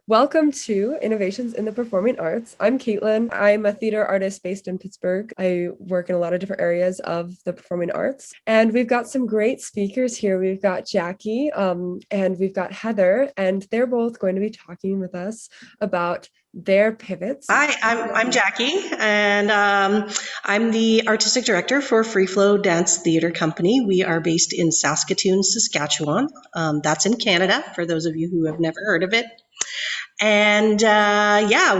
Welcome to Innovations in the Performing Arts. I'm Caitlin. I'm a theater artist based in Pittsburgh. I work in a lot of different areas of the performing arts. And we've got some great speakers here. We've got Jackie and we've got Heather, and they're both going to be talking with us about their pivots. Hi, I'm Jackie, and I'm the artistic director for Free Flow Dance Theatre Company. We are based in Saskatoon, Saskatchewan. That's in Canada, for those of you who have never heard of it. And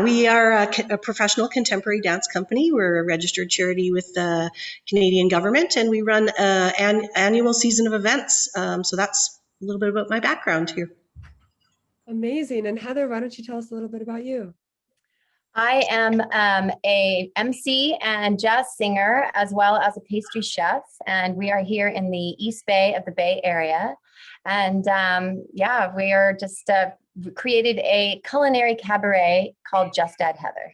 we are a professional contemporary dance company. We're a registered charity with the Canadian government, and we run an annual season of events. So that's a little bit about my background here. Amazing. And Heather, why don't you tell us a little bit about you? I am a MC and jazz singer, as well as a pastry chef, and we are here in the East Bay of the Bay Area. And we are just created a culinary cabaret called Just Add Heather.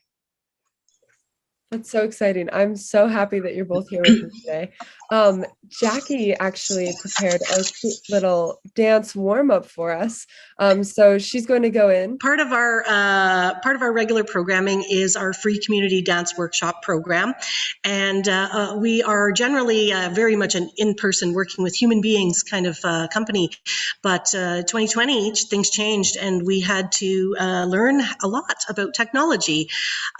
That's so exciting. I'm so happy that you're both here with me today. Jackie actually prepared a cute little dance warm-up for us. So she's going to go in. Part of our regular programming is our free community dance workshop program. And we are generally very much an in-person working with human beings kind of company. But 2020, things changed and we had to learn a lot about technology.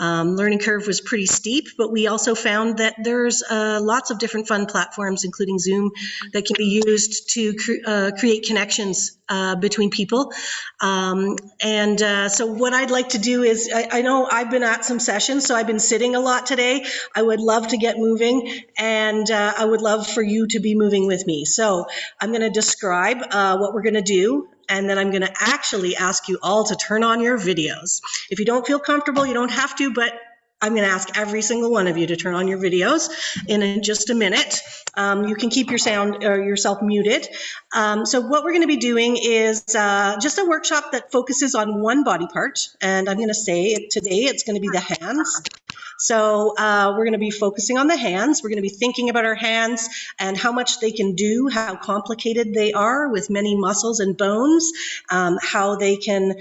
Learning curve was pretty steep, but we also found that there's lots of different fun platforms, including Zoom, that can be used to create connections between people. So what I'd like to do is, I know I've been at some sessions, so I've been sitting a lot today. I would love to get moving, and I would love for you to be moving with me. So I'm going to describe what we're going to do, and then I'm going to actually ask you all to turn on your videos. If you don't feel comfortable, you don't have to, but I'm going to ask every single one of you to turn on your videos in just a minute. You can keep your sound or yourself muted. So what we're going to be doing is just a workshop that focuses on one body part. And I'm going to say today it's going to be the hands. So we're going to be focusing on the hands. We're going to be thinking about our hands and how much they can do, how complicated they are with many muscles and bones, how they can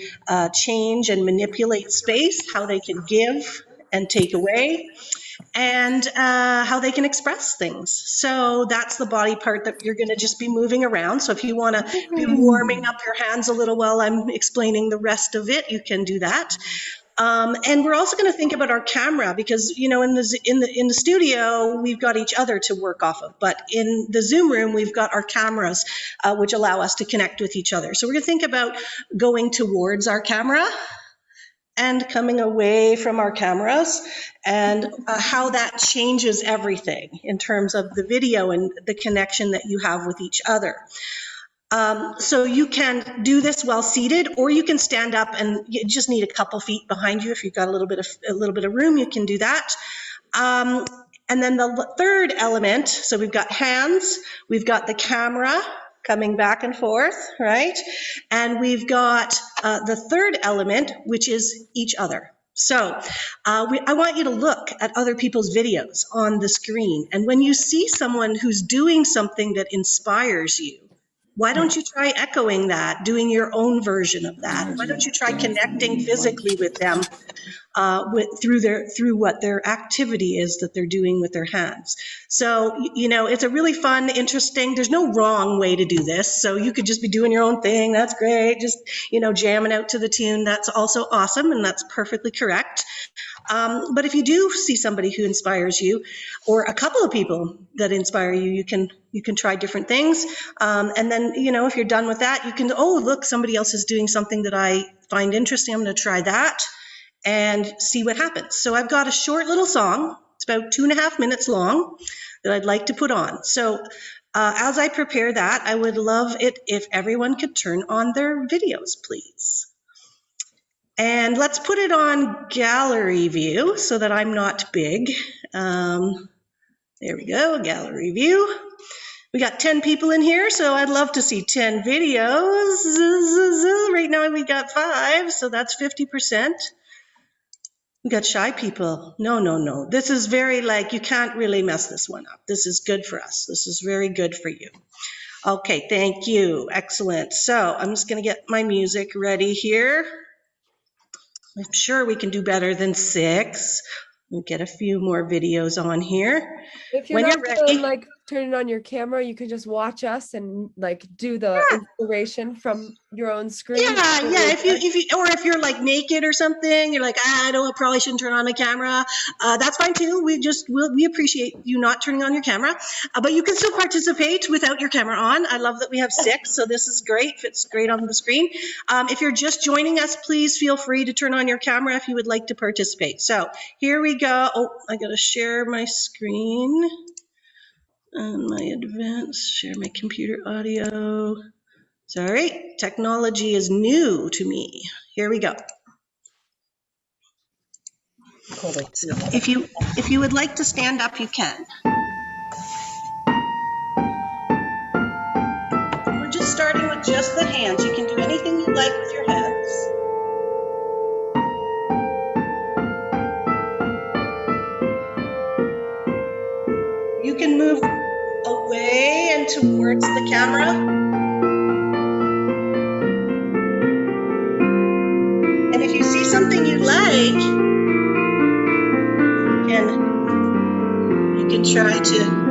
change and manipulate space, how they can give and take away, and how they can express things. So that's the body part that you're going to just be moving around. So if you want to be warming up your hands a little while I'm explaining the rest of it, you can do that. And we're also going to think about our camera, because in the studio we've got each other to work off of, but in the Zoom room we've got our cameras which allow us to connect with each other. So we're going to think about going towards our camera and coming away from our cameras, and how that changes everything in terms of the video and the connection that you have with each other. So you can do this while seated, or you can stand up, and you just need a couple feet behind you. If you've got a little bit of room, you can do that. And then the third element, so we've got hands, we've got the camera coming back and forth, right? And we've got the third element, which is each other. So I want you to look at other people's videos on the screen. And when you see someone who's doing something that inspires you, why don't you try echoing that, doing your own version of that? Why don't you try connecting physically with them through what their activity is that they're doing with their hands? So, it's a really fun, interesting, there's no wrong way to do this. So you could just be doing your own thing. That's great. Just, jamming out to the tune. That's also awesome. And that's perfectly correct. But if you do see somebody who inspires you, or a couple of people that inspire you, you can try different things. And then, if you're done with that, you can, oh, look, somebody else is doing something that I find interesting. I'm going to try that and see what happens. So I've got a short little song. It's about 2.5 minutes long that I'd like to put on. So as I prepare that, I would love it if everyone could turn on their videos, please. And let's put it on gallery view so that I'm not big. There we go, gallery view. We got 10 people in here, so I'd love to see 10 videos. Right now we got 5, so that's 50%. We got shy people. No. This is very you can't really mess this one up. This is good for us. This is very good for you. Okay, thank you. Excellent. So I'm just going to get my music ready here. I'm sure we can do better than 6. We'll get a few more videos on here. If you're When not you're feeling ready. like turning on your camera, you can just watch us and like do the inspiration from your own screen. Yeah. If you're like naked or something, you're like, I don't, probably shouldn't turn on my camera. That's fine too. We appreciate you not turning on your camera, but you can still participate without your camera on. I love that we have 6, so this is great. Fits great on the screen. If you're just joining us, please feel free to turn on your camera if you would like to participate. So here we go. Oh, I gotta share my screen and my advanced, share my computer audio. Sorry, technology is new to me. Here we go. Cool. So if you would like to stand up, you can. We're just starting with just the hands. You can do anything you like with your hands. You can move away and towards the camera. And if you see something you like, you can try to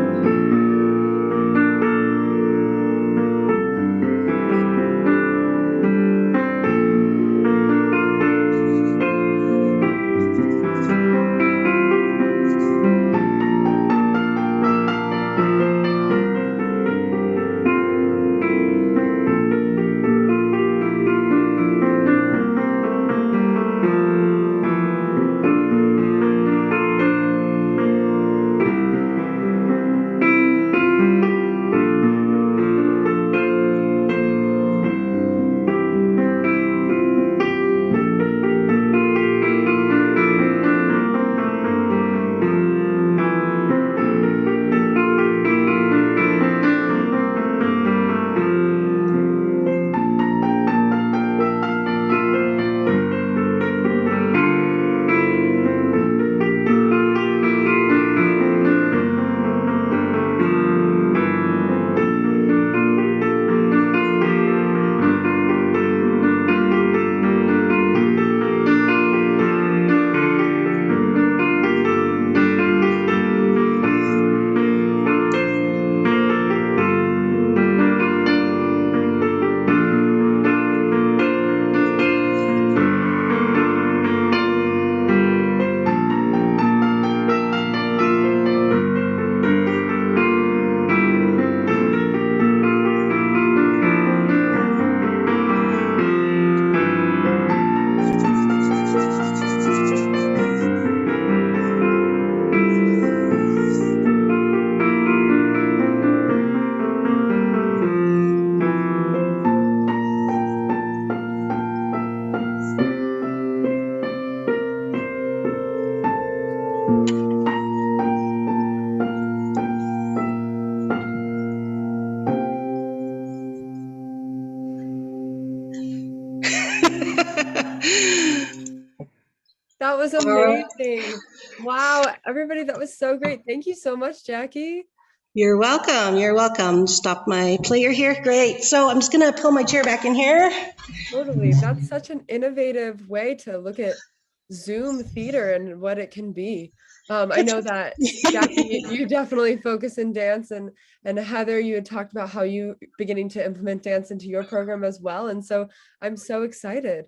That was amazing. Wow, everybody, that was so great. Thank you so much, Jackie. You're welcome. You're welcome. Stop my player here. Great. So I'm just going to pull my chair back in here. Totally. That's such an innovative way to look at Zoom theater and what it can be. I know that Jackie, you definitely focus in dance, and Heather, you had talked about how you beginning to implement dance into your program as well. And so I'm so excited.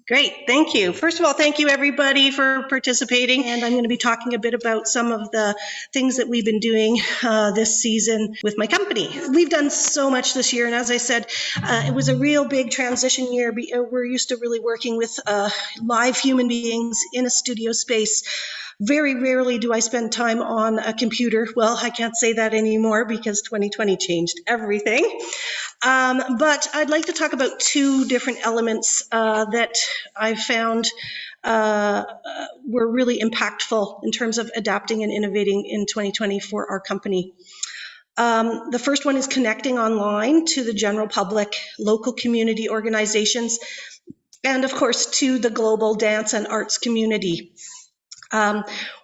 Great, thank you. First of all, thank you everybody for participating. And I'm going to be talking a bit about some of the things that we've been doing this season with my company. We've done so much this year. And as I said, it was a real big transition year. We're used to really working with live human beings in a studio space. Very rarely do I spend time on a computer. Well, I can't say that anymore because 2020 changed everything. But I'd like to talk about 2 different elements that I found were really impactful in terms of adapting and innovating in 2020 for our company. The first one is connecting online to the general public, local community organizations, and of course to the global dance and arts community.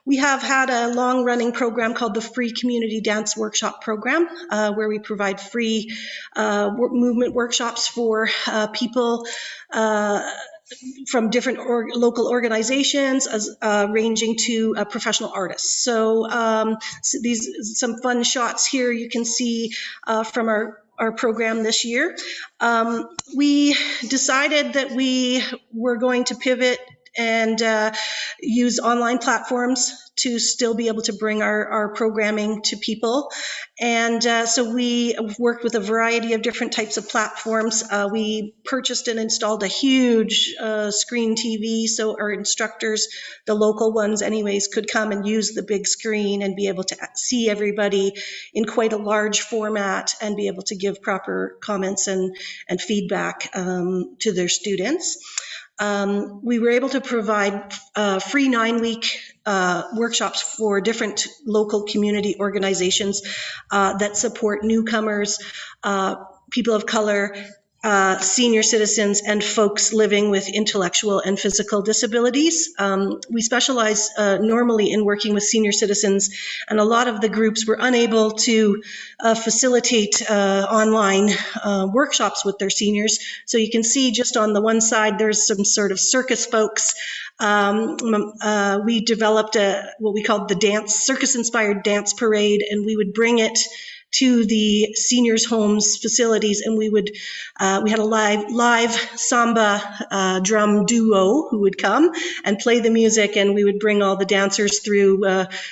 We have had a long-running program called the Free Community Dance Workshop Program, where we provide free movement workshops for people from different local organizations, ranging to professional artists. So, these some fun shots here you can see from our program this year. We decided that we were going to pivot and use online platforms to still be able to bring our programming to people. And so we worked with a variety of different types of platforms. We purchased and installed a huge screen TV, so our instructors, the local ones anyways, could come and use the big screen and be able to see everybody in quite a large format and be able to give proper comments and feedback to their students. We were able to provide free 9-week workshops for different local community organizations that support newcomers, people of color, senior citizens, and folks living with intellectual and physical disabilities. We specialize normally in working with senior citizens, and a lot of the groups were unable to facilitate online workshops with their seniors. So you can see just on the one side, there's some sort of circus folks. We developed what we called the circus-inspired dance parade, and we would bring it to the seniors' homes facilities, and we had a live samba drum duo who would come and play the music, and we would bring all the dancers through,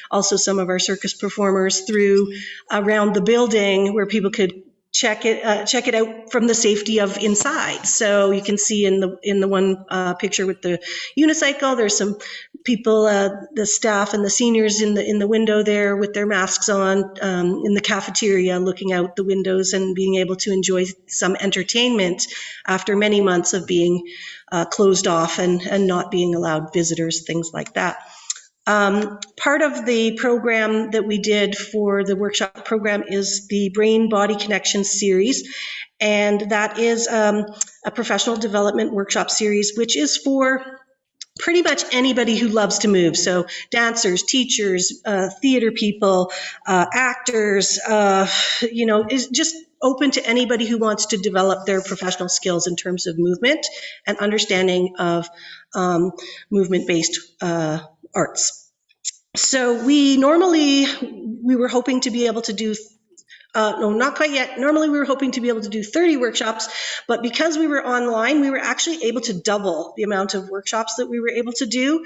also some of our circus performers through around the building where people could check it out from the safety of inside. So you can see in the one picture with the unicycle, there's some people, the staff and the seniors in the window there with their masks on, in the cafeteria, looking out the windows and being able to enjoy some entertainment after many months of being closed off and not being allowed visitors, things like that. Part of the program that we did for the workshop program is the Brain Body Connection series, and that is a professional development workshop series, which is for pretty much anybody who loves to move. So dancers, teachers, theater people, actors, is just open to anybody who wants to develop their professional skills in terms of movement and understanding of movement-based arts. So we were hoping to be able to do, no, not quite yet. Normally we were hoping to be able to do 30 workshops, but because we were online, we were actually able to double the amount of workshops that we were able to do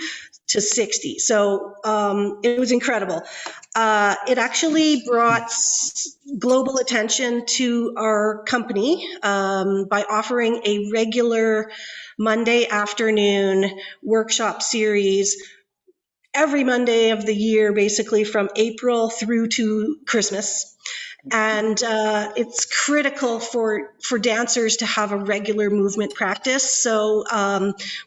to 60. So it was incredible. It actually brought global attention to our company by offering a regular Monday afternoon workshop series every Monday of the year, basically from April through to Christmas. And it's critical for dancers to have a regular movement practice. So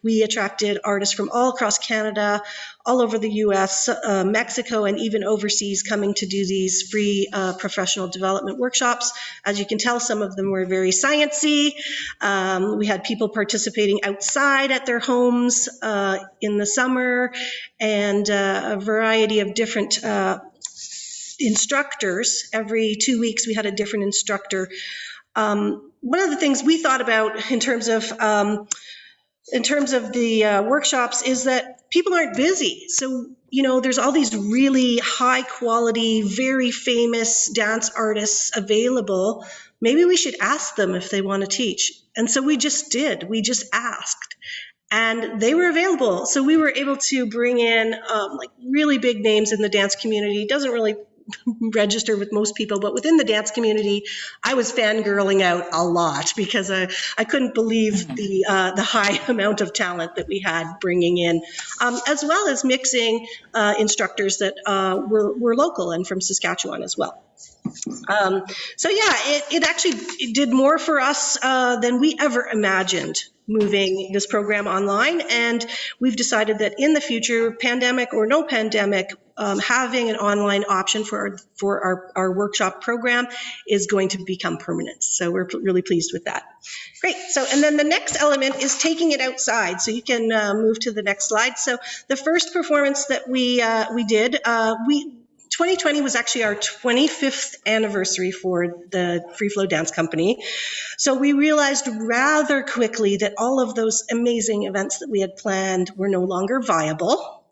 we attracted artists from all across Canada, all over the US, Mexico, and even overseas coming to do these free professional development workshops. As you can tell, some of them were very sciencey. We had people participating outside at their homes in the summer, and a variety of different instructors. Every 2 weeks we had a different instructor. One of the things we thought about in terms of the workshops is that people aren't busy. So, there's all these really high quality, very famous dance artists available. Maybe we should ask them if they want to teach. And so we just did. We just asked. And they were available. So we were able to bring in like really big names in the dance community. It doesn't really register with most people, but within the dance community, I was fangirling out a lot because I couldn't believe the high amount of talent that we had bringing in, as well as mixing instructors that were local and from Saskatchewan as well. So yeah, it actually did more for us than we ever imagined, moving this program online. And we've decided that in the future, pandemic or no pandemic, having an online option for our workshop program is going to become permanent. So we're really pleased with that. Great. So, and then the next element is taking it outside. So you can move to the next slide. So the first performance that we did, we 2020 was actually our 25th anniversary for the Free Flow Dance Company. So we realized rather quickly that all of those amazing events that we had planned were no longer viable.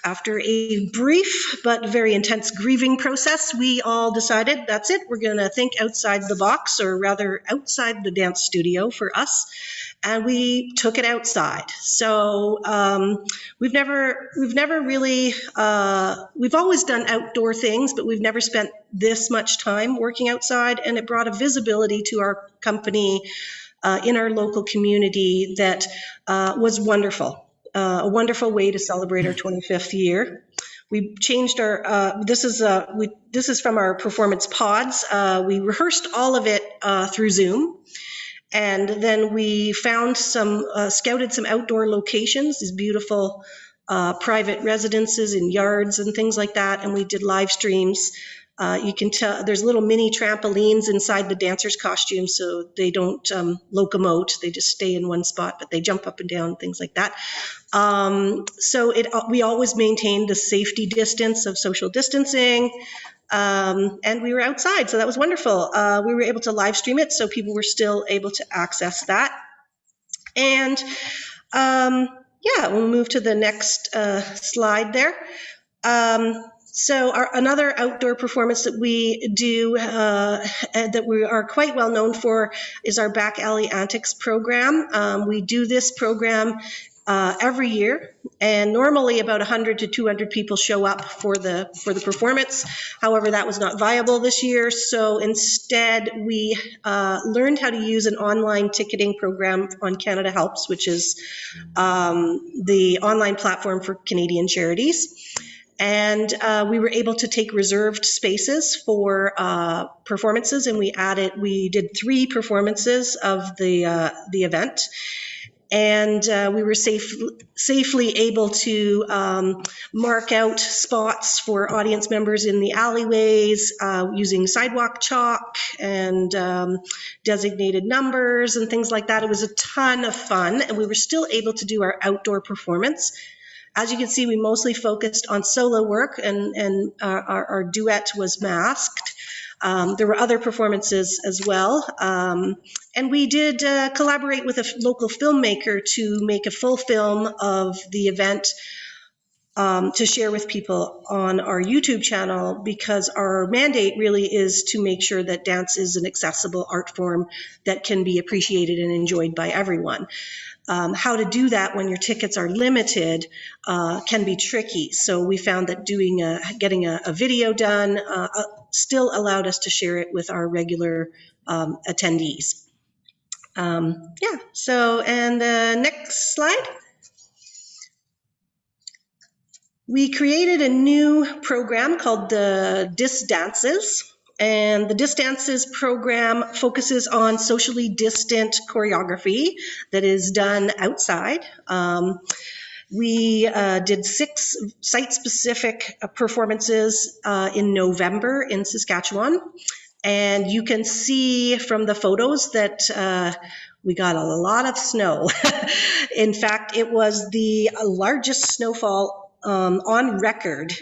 After a brief but very intense grieving process, we all decided that's it. We're going to think outside the box, or rather outside the dance studio for us. And we took it outside. So we've never really, we've always done outdoor things, but we've never spent this much time working outside. And it brought a visibility to our company in our local community that was wonderful. A wonderful way to celebrate our 25th year. We changed our, this is from our performance pods. We rehearsed all of it through Zoom. And then we found scouted some outdoor locations, these beautiful private residences in yards and things like that. And we did live streams. You can tell there's little mini trampolines inside the dancers' costumes, so they don't locomote. They just stay in one spot, but they jump up and down, things like that. So we always maintained the safety distance of social distancing. And we were outside, so that was wonderful. We were able to live stream it, so people were still able to access that. And yeah, we'll move to the next slide there. So another outdoor performance that we do that we are quite well known for is our Back Alley Antics program. We do this program every year, and normally about 100 to 200 people show up for the performance. However, that was not viable this year, so instead we learned how to use an online ticketing program on Canada Helps, which is the online platform for Canadian charities. And we were able to take reserved spaces for performances, and we did 3 performances of the event. And we were safely able to mark out spots for audience members in the alleyways using sidewalk chalk and designated numbers and things like that. It was a ton of fun, and we were still able to do our outdoor performance. As you can see, we mostly focused on solo work, and our duet was masked. There were other performances as well. And we did collaborate with a local filmmaker to make a full film of the event to share with people on our YouTube channel, because our mandate really is to make sure that dance is an accessible art form that can be appreciated and enjoyed by everyone. How to do that when your tickets are limited can be tricky. So we found that getting a video done still allowed us to share it with our regular attendees. Yeah, so, and the next slide. We created a new program called the Dis Dances. And the Dis Dances program focuses on socially distant choreography that is done outside. We did 6 site-specific performances in November in Saskatchewan. And you can see from the photos that we got a lot of snow. In fact, it was the largest snowfall on record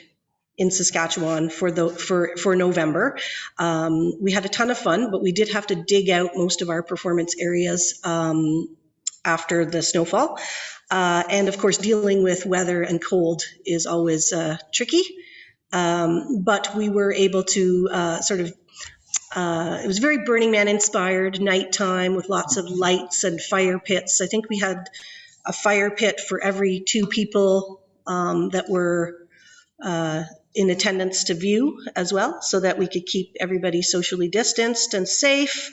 in Saskatchewan for November. We had a ton of fun, but we did have to dig out most of our performance areas after the snowfall. And of course, dealing with weather and cold is always tricky. But we were able to it was very Burning Man inspired, nighttime with lots of lights and fire pits. I think we had a fire pit for every 2 people that were in attendance to view as well, so that we could keep everybody socially distanced and safe.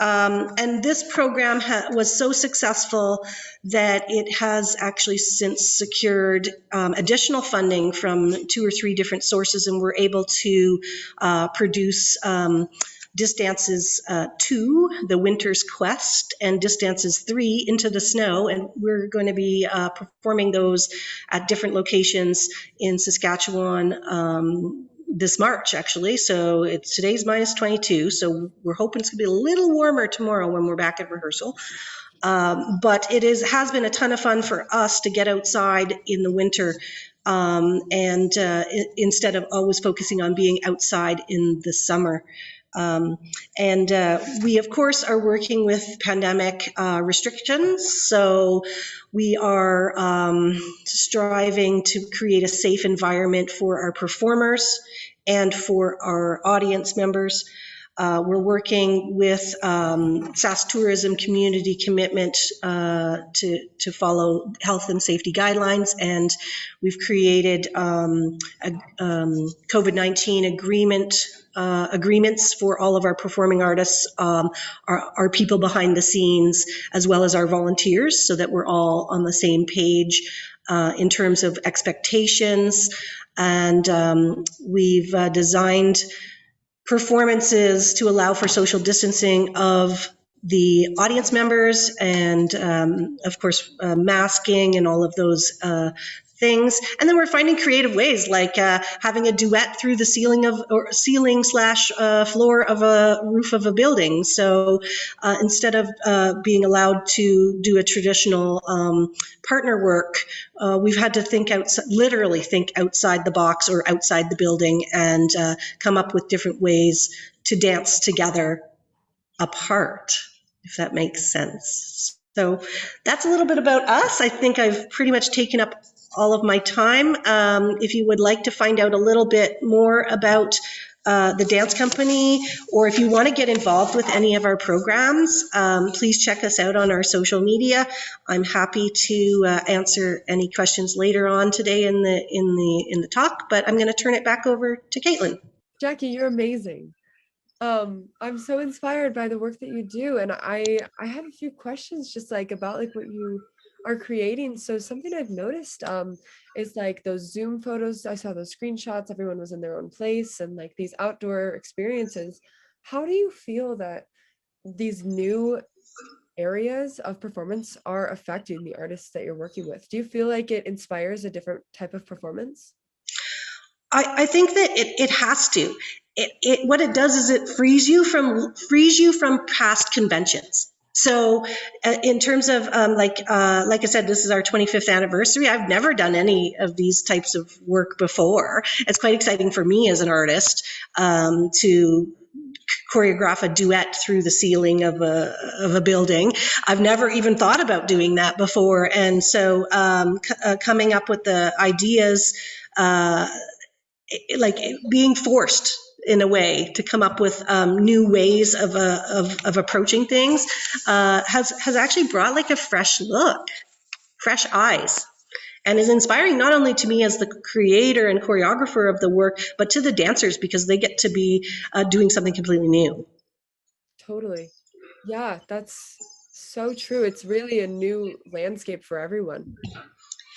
And this program was so successful that it has actually since secured additional funding from 2 or 3 different sources, and we're able to produce Dis Dances 2, The Winter's Quest, and Dis Dances 3, Into the Snow, and we're going to be performing those at different locations in Saskatchewan this March, actually. So today's minus 22, so we're hoping it's going to be a little warmer tomorrow when we're back at rehearsal. But it has been a ton of fun for us to get outside in the winter instead of always focusing on being outside in the summer. We, of course, are working with pandemic restrictions. So we are striving to create a safe environment for our performers and for our audience members. We're working with SAS Tourism Community Commitment to follow health and safety guidelines, and we've created COVID-19 agreements for all of our performing artists, our people behind the scenes, as well as our volunteers, so that we're all on the same page in terms of expectations. And we've designed performances to allow for social distancing of the audience members and, of course, masking and all of those things. And then we're finding creative ways, like having a duet through the ceiling/floor of a roof of a building. So instead of being allowed to do a traditional partner work, we've had to literally think outside the box or outside the building, and come up with different ways to dance together apart, if that makes sense. So that's a little bit about us. I think I've pretty much taken up all of my time. If you would like to find out a little bit more about the dance company, or if you want to get involved with any of our programs, please check us out on our social media. I'm happy to answer any questions later on today in the talk, but I'm going to turn it back over to Caitlin. Jackie, you're amazing. I'm so inspired by the work that you do, and I have a few questions just like about like what you are creating. So something I've noticed is like those Zoom photos. I saw those screenshots, everyone was in their own place, and like these outdoor experiences. How do you feel that these new areas of performance are affecting the artists that you're working with? Do you feel like it inspires a different type of performance? I think that it has to. What it does is it frees you from past conventions. So in terms of like I said, this is our 25th anniversary. I've never done any of these types of work before. It's quite exciting for me as an artist to choreograph a duet through the ceiling of a building. I've never even thought about doing that before. And so coming up with the ideas, like being forced in a way to come up with new ways of approaching things has actually brought like a fresh look, fresh eyes, and is inspiring not only to me as the creator and choreographer of the work, but to the dancers, because they get to be doing something completely new. Totally. Yeah, that's so true. It's really a new landscape for everyone.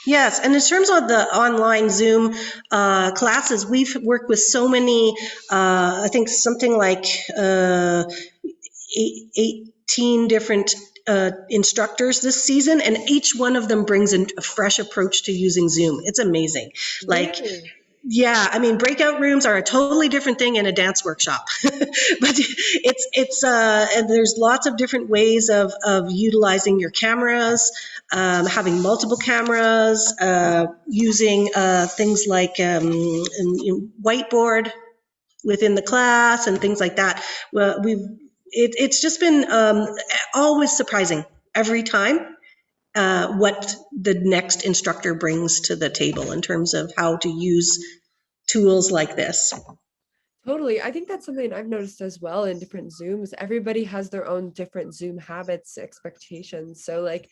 Yes, and in terms of the online Zoom classes, we've worked with so many, I think something like 18 different instructors this season, and each one of them brings in a fresh approach to using Zoom. It's amazing. Like, really? Yeah, I mean, breakout rooms are a totally different thing in a dance workshop, but and there's lots of different ways of utilizing your cameras, having multiple cameras, using things like whiteboard within the class and things like that. Well, it's just been always surprising every time. What the next instructor brings to the table in terms of how to use tools like this. Totally. I think that's something I've noticed as well in different Zooms. Everybody has their own different Zoom habits, expectations. So like,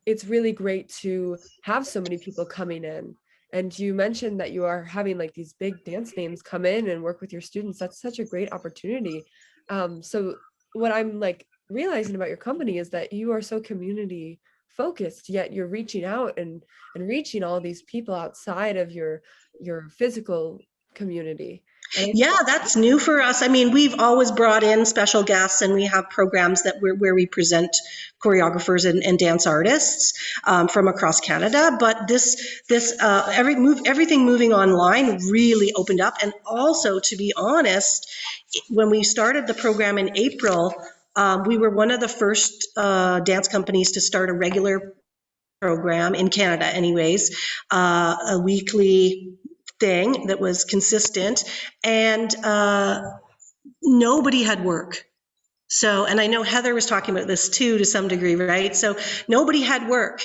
it's really great to have so many people coming in. And you mentioned that you are having like these big dance names come in and work with your students. That's such a great opportunity. So what I'm like realizing about your company is that you are so community focused, yet you're reaching out and reaching all these people outside of your physical community. Yeah, that's new for us. I mean, we've always brought in special guests, and we have programs where we present choreographers and dance artists from across Canada. But everything moving online really opened up. And also, to be honest, when we started the program in April, we were one of the first dance companies to start a regular program in Canada anyways, a weekly thing that was consistent, and nobody had work. So, and I know Heather was talking about this too to some degree, right? So nobody had work.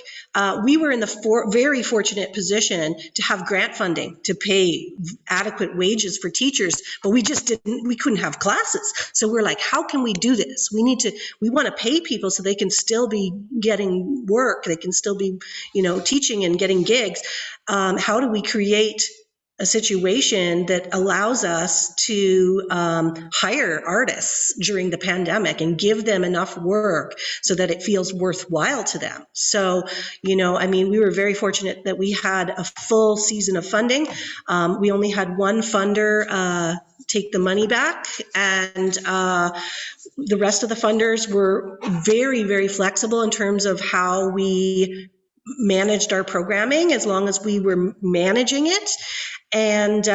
We were in the very fortunate position to have grant funding to pay adequate wages for teachers, but we couldn't have classes. So we're like, how can we do this? We want to pay people so they can still be getting work. They can still be, teaching and getting gigs. How do we create a situation that allows us to hire artists during the pandemic and give them enough work so that it feels worthwhile to them? So, we were very fortunate that we had a full season of funding. We only had one funder take the money back, and the rest of the funders were very, very flexible in terms of how we managed our programming, as long as we were managing it. And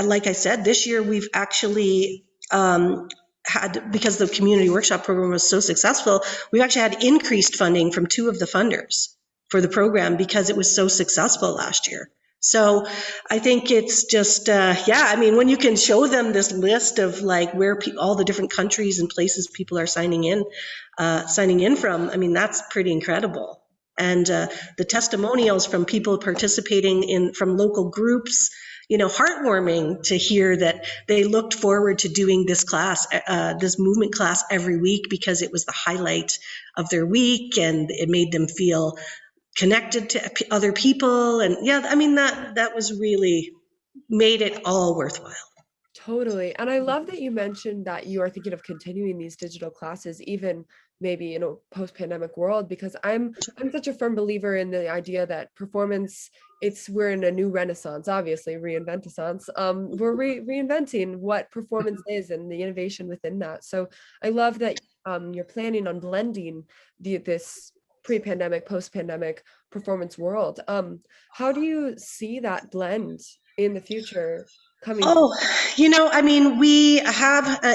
like I said, this year we've actually had, because the community workshop program was so successful, we've actually had increased funding from two of the funders for the program because it was so successful last year. So I think it's just, when you can show them this list of like where all the different countries and places people are signing in from, that's pretty incredible. And the testimonials from people participating from local groups, heartwarming to hear that they looked forward to doing this class, this movement class every week because it was the highlight of their week and it made them feel connected to other people. And that was really made it all worthwhile. Totally. And I love that you mentioned that you are thinking of continuing these digital classes, even maybe in a post-pandemic world, because I'm such a firm believer in the idea that performance, we're in a new renaissance, obviously, Reinventaissance. We're reinventing what performance is and the innovation within that. So I love that you're planning on blending this pre-pandemic, post-pandemic performance world. How do you see that blend in the future? We have,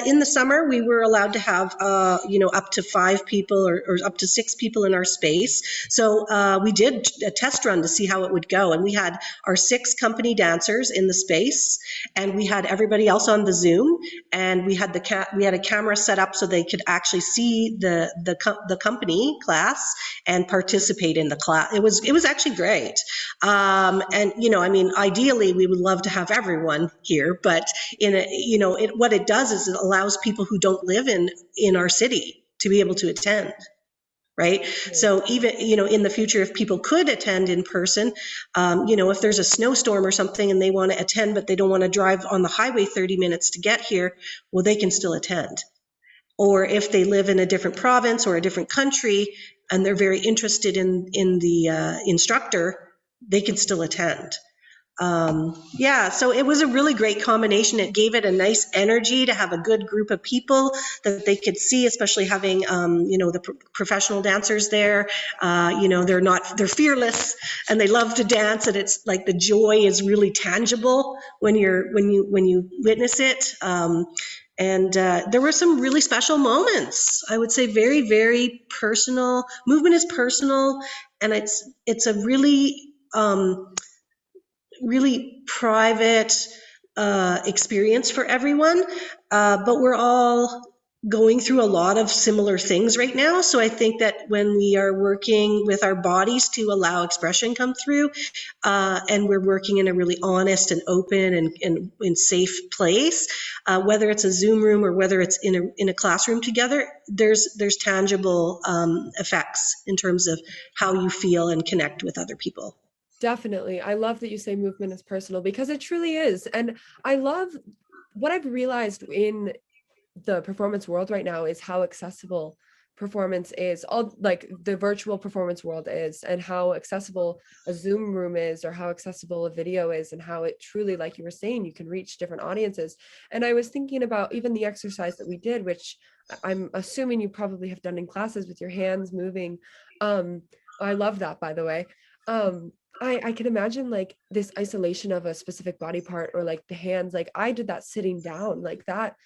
in the summer, we were allowed to have, up to 5 people or up to 6 people in our space. So we did a test run to see how it would go. And we had our 6 company dancers in the space, and we had everybody else on the Zoom. And we had a camera set up so they could actually see the company class and participate in the class. It was actually great. Ideally, we would love to have everyone here, but what it does is it allows people who don't live in our city to be able to attend, right? Mm-hmm. So even, in the future, if people could attend in person, if there's a snowstorm or something and they want to attend, but they don't want to drive on the highway 30 minutes to get here, well, they can still attend. Or if they live in a different province or a different country and they're very interested in the instructor, they can still attend. So it was a really great combination. It gave it a nice energy to have a good group of people that they could see, especially having, the professional dancers there. They're fearless and they love to dance, and it's like the joy is really tangible when you witness it. And there were some really special moments. I would say very, very personal. Movement is personal, and it's a really private experience for everyone, but we're all going through a lot of similar things right now. So I think that when we are working with our bodies to allow expression come through, and we're working in a really honest and open and safe place, whether it's a Zoom room or whether it's in a classroom together, there's tangible effects in terms of how you feel and connect with other people. Definitely. I love that you say movement is personal, because it truly is. And I love what I've realized in the performance world right now is how accessible performance is, all like the virtual performance world is, and how accessible a Zoom room is, or how accessible a video is, and how it truly, like you were saying, you can reach different audiences. And I was thinking about even the exercise that we did, which I'm assuming you probably have done in classes with your hands moving. I love that, by the way. I can imagine like this isolation of a specific body part, or like the hands, like I did that sitting down like that.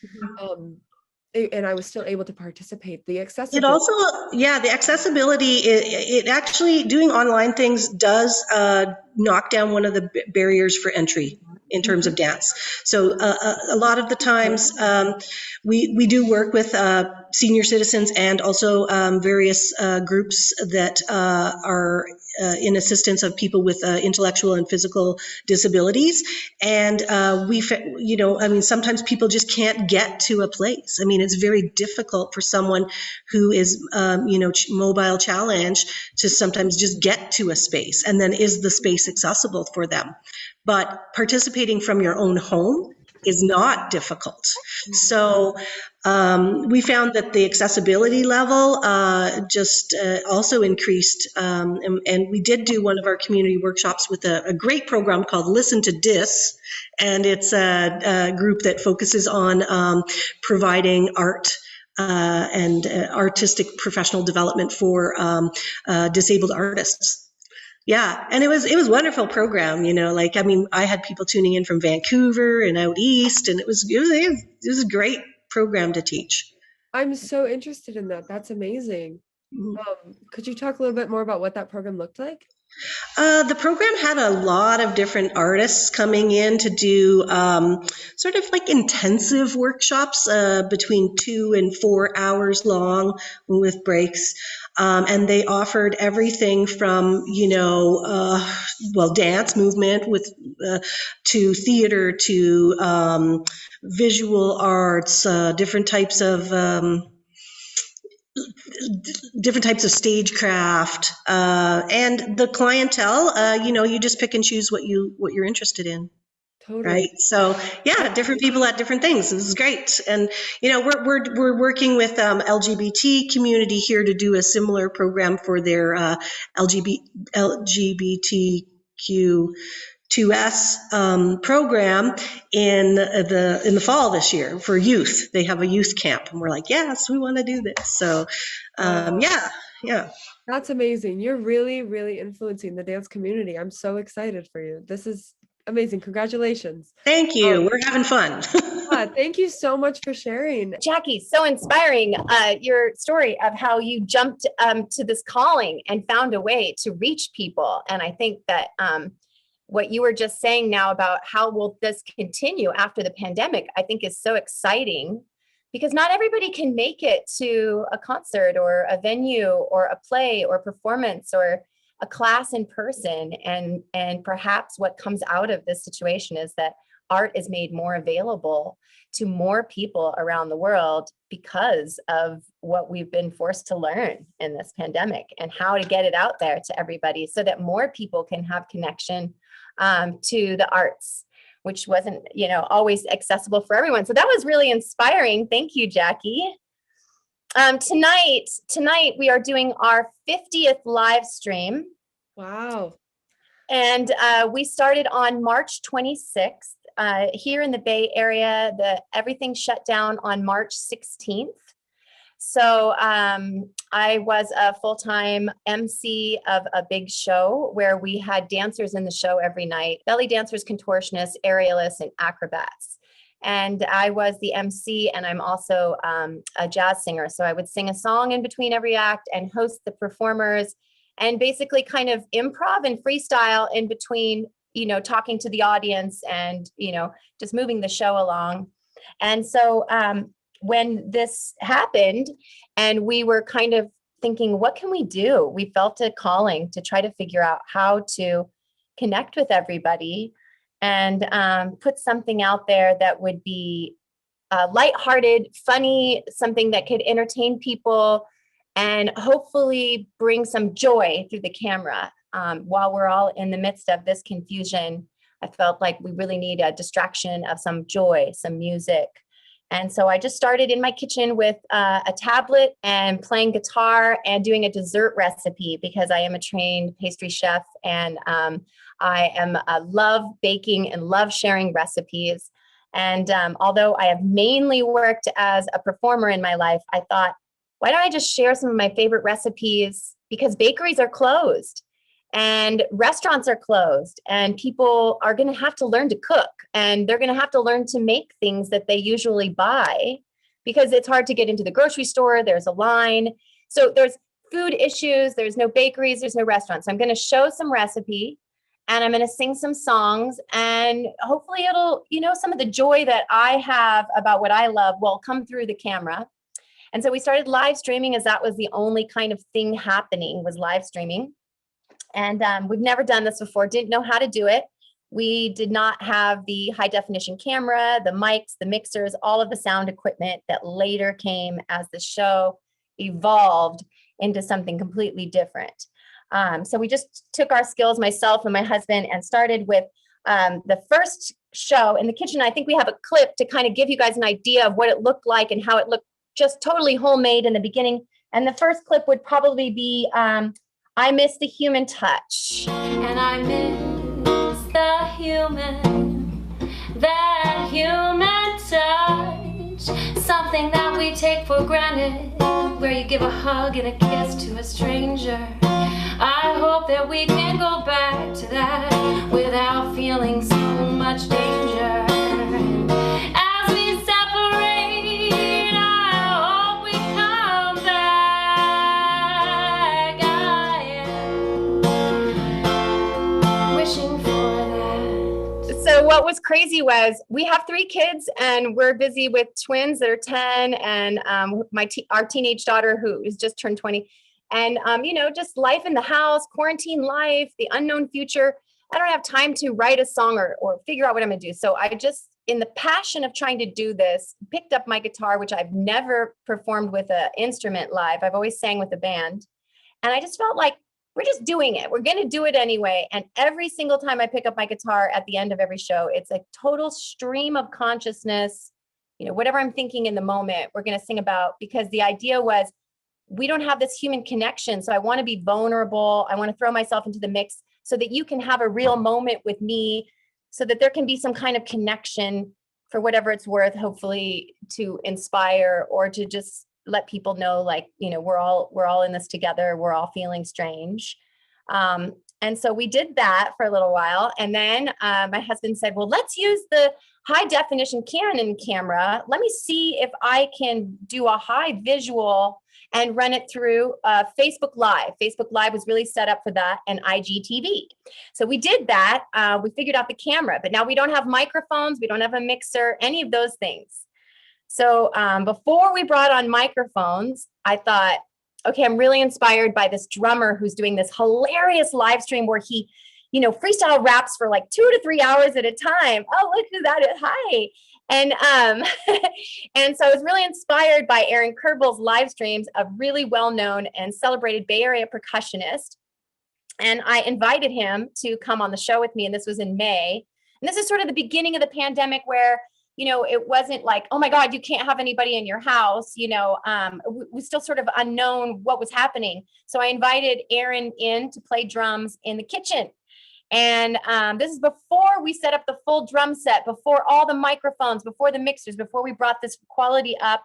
and I was still able to participate. The It accessibility. also, yeah, the accessibility, it actually, doing online things does knock down one of the barriers for entry in terms of dance. So a lot of the times we do work with senior citizens and also various groups that are in assistance of people with intellectual and physical disabilities. And I mean, sometimes people just can't get to a place. I mean, it's very difficult for someone who is, mobile challenged to sometimes just get to a space. And then is the space accessible for them? But participating from your own home is not difficult. So we found that the accessibility level just also increased. And we did do one of our community workshops with a great program called Listen to Dis. And it's a group that focuses on providing art and artistic professional development for disabled artists. Yeah, and it was a wonderful program, I mean, I had people tuning in from Vancouver and out east, and it was a great program to teach. I'm so interested in that. That's amazing. Could you talk a little bit more about what that program looked like? The program had a lot of different artists coming in to do sort of like intensive workshops between 2 and 4 hours long with breaks. And they offered everything from, dance movement to theater to visual arts, different types of stagecraft, and the clientele. You just pick and choose what you're interested in. Totally. Right. So yeah, different people at different things. This is great. And we're working with LGBT community here to do a similar program for their LGBTQ2S program in the fall this year for youth. They have a youth camp, and we're like, yes, we want to do this. So yeah. That's amazing. You're really, really influencing the dance community. I'm so excited for you. This is amazing. Congratulations. Thank you. We're having fun. Thank you so much for sharing. Jackie, so inspiring, your story of how you jumped to this calling and found a way to reach people. And I think that what you were just saying now about how will this continue after the pandemic, I think is so exciting, because not everybody can make it to a concert or a venue or a play or performance or a class in person. And perhaps what comes out of this situation is that art is made more available to more people around the world because of what we've been forced to learn in this pandemic, and how to get it out there to everybody so that more people can have connection to the arts, which wasn't, always accessible for everyone. So that was really inspiring. Thank you, Jackie. Tonight we are doing our 50th live stream. Wow. And we started on March 26th here in the Bay Area. Everything shut down on March 16th. So I was a full-time MC of a big show where we had dancers in the show every night: belly dancers, contortionists, aerialists, and acrobats. And I was the MC, and I'm also a jazz singer. So I would sing a song in between every act and host the performers, and basically kind of improv and freestyle in between, talking to the audience and, just moving the show along. And so when this happened and we were kind of thinking, what can we do? We felt a calling to try to figure out how to connect with everybody and put something out there that would be lighthearted, funny, something that could entertain people and hopefully bring some joy through the camera. While we're all in the midst of this confusion, I felt like we really need a distraction of some joy, some music. And so I just started in my kitchen with a tablet and playing guitar and doing a dessert recipe, because I am a trained pastry chef, and I love baking and love sharing recipes. And although I have mainly worked as a performer in my life, I thought, why don't I just share some of my favorite recipes? Because bakeries are closed and restaurants are closed, and people are going to have to learn to cook, and they're going to have to learn to make things that they usually buy because it's hard to get into the grocery store. There's a line. So there's food issues. There's no bakeries. There's no restaurants. So I'm going to show some recipe and I'm going to sing some songs, and hopefully it'll, some of the joy that I have about what I love will come through the camera. And so we started live streaming, as that was the only kind of thing happening, was live streaming. And we've never done this before, didn't know how to do it. We did not have the high definition camera, the mics, the mixers, all of the sound equipment that later came as the show evolved into something completely different. So we just took our skills, myself and my husband, and started with the first show in the kitchen. I think we have a clip to kind of give you guys an idea of what it looked like and how it looked just totally homemade in the beginning. And the first clip would probably be I Miss the Human Touch. And I miss the that human touch, something that we take for granted, where you give a hug and a kiss to a stranger. I hope that we can go back to that without feeling so much danger. As we separate, I hope we come back. I am wishing for that. So what was crazy was we have 3 kids and we're busy with twins that are 10 and our teenage daughter who is just turned 20. And, just life in the house, quarantine life, the unknown future. I don't have time to write a song or figure out what I'm going to do. So I just, in the passion of trying to do this, picked up my guitar, which I've never performed with an instrument live. I've always sang with a band. And I just felt like we're just doing it. We're going to do it anyway. And every single time I pick up my guitar at the end of every show, it's a total stream of consciousness. Whatever I'm thinking in the moment, we're going to sing about, because the idea was, we don't have this human connection. So I want to be vulnerable. I want to throw myself into the mix so that you can have a real moment with me, so that there can be some kind of connection for whatever it's worth, hopefully to inspire or to just let people know, like, we're all in this together. We're all feeling strange. And so we did that for a little while. And then my husband said, well, let's use the high definition Canon camera. Let me see if I can do a high visual and run it through Facebook Live. Facebook Live was really set up for that, and IGTV. So we did that. We figured out the camera, but now we don't have microphones. We don't have a mixer, any of those things. So before we brought on microphones, I thought, okay, I'm really inspired by this drummer who's doing this hilarious live stream where he, freestyle raps for like 2 to 3 hours at a time. Oh, look who that is. Hi. And and so I was really inspired by Aaron Kerbel's live streams, a really well-known and celebrated Bay Area percussionist. And I invited him to come on the show with me. And this was in May. And this is sort of the beginning of the pandemic where, it wasn't like, oh my God, you can't have anybody in your house. It was still sort of unknown what was happening. So I invited Aaron in to play drums in the kitchen. And this is before we set up the full drum set, before all the microphones, before the mixers, before we brought this quality up,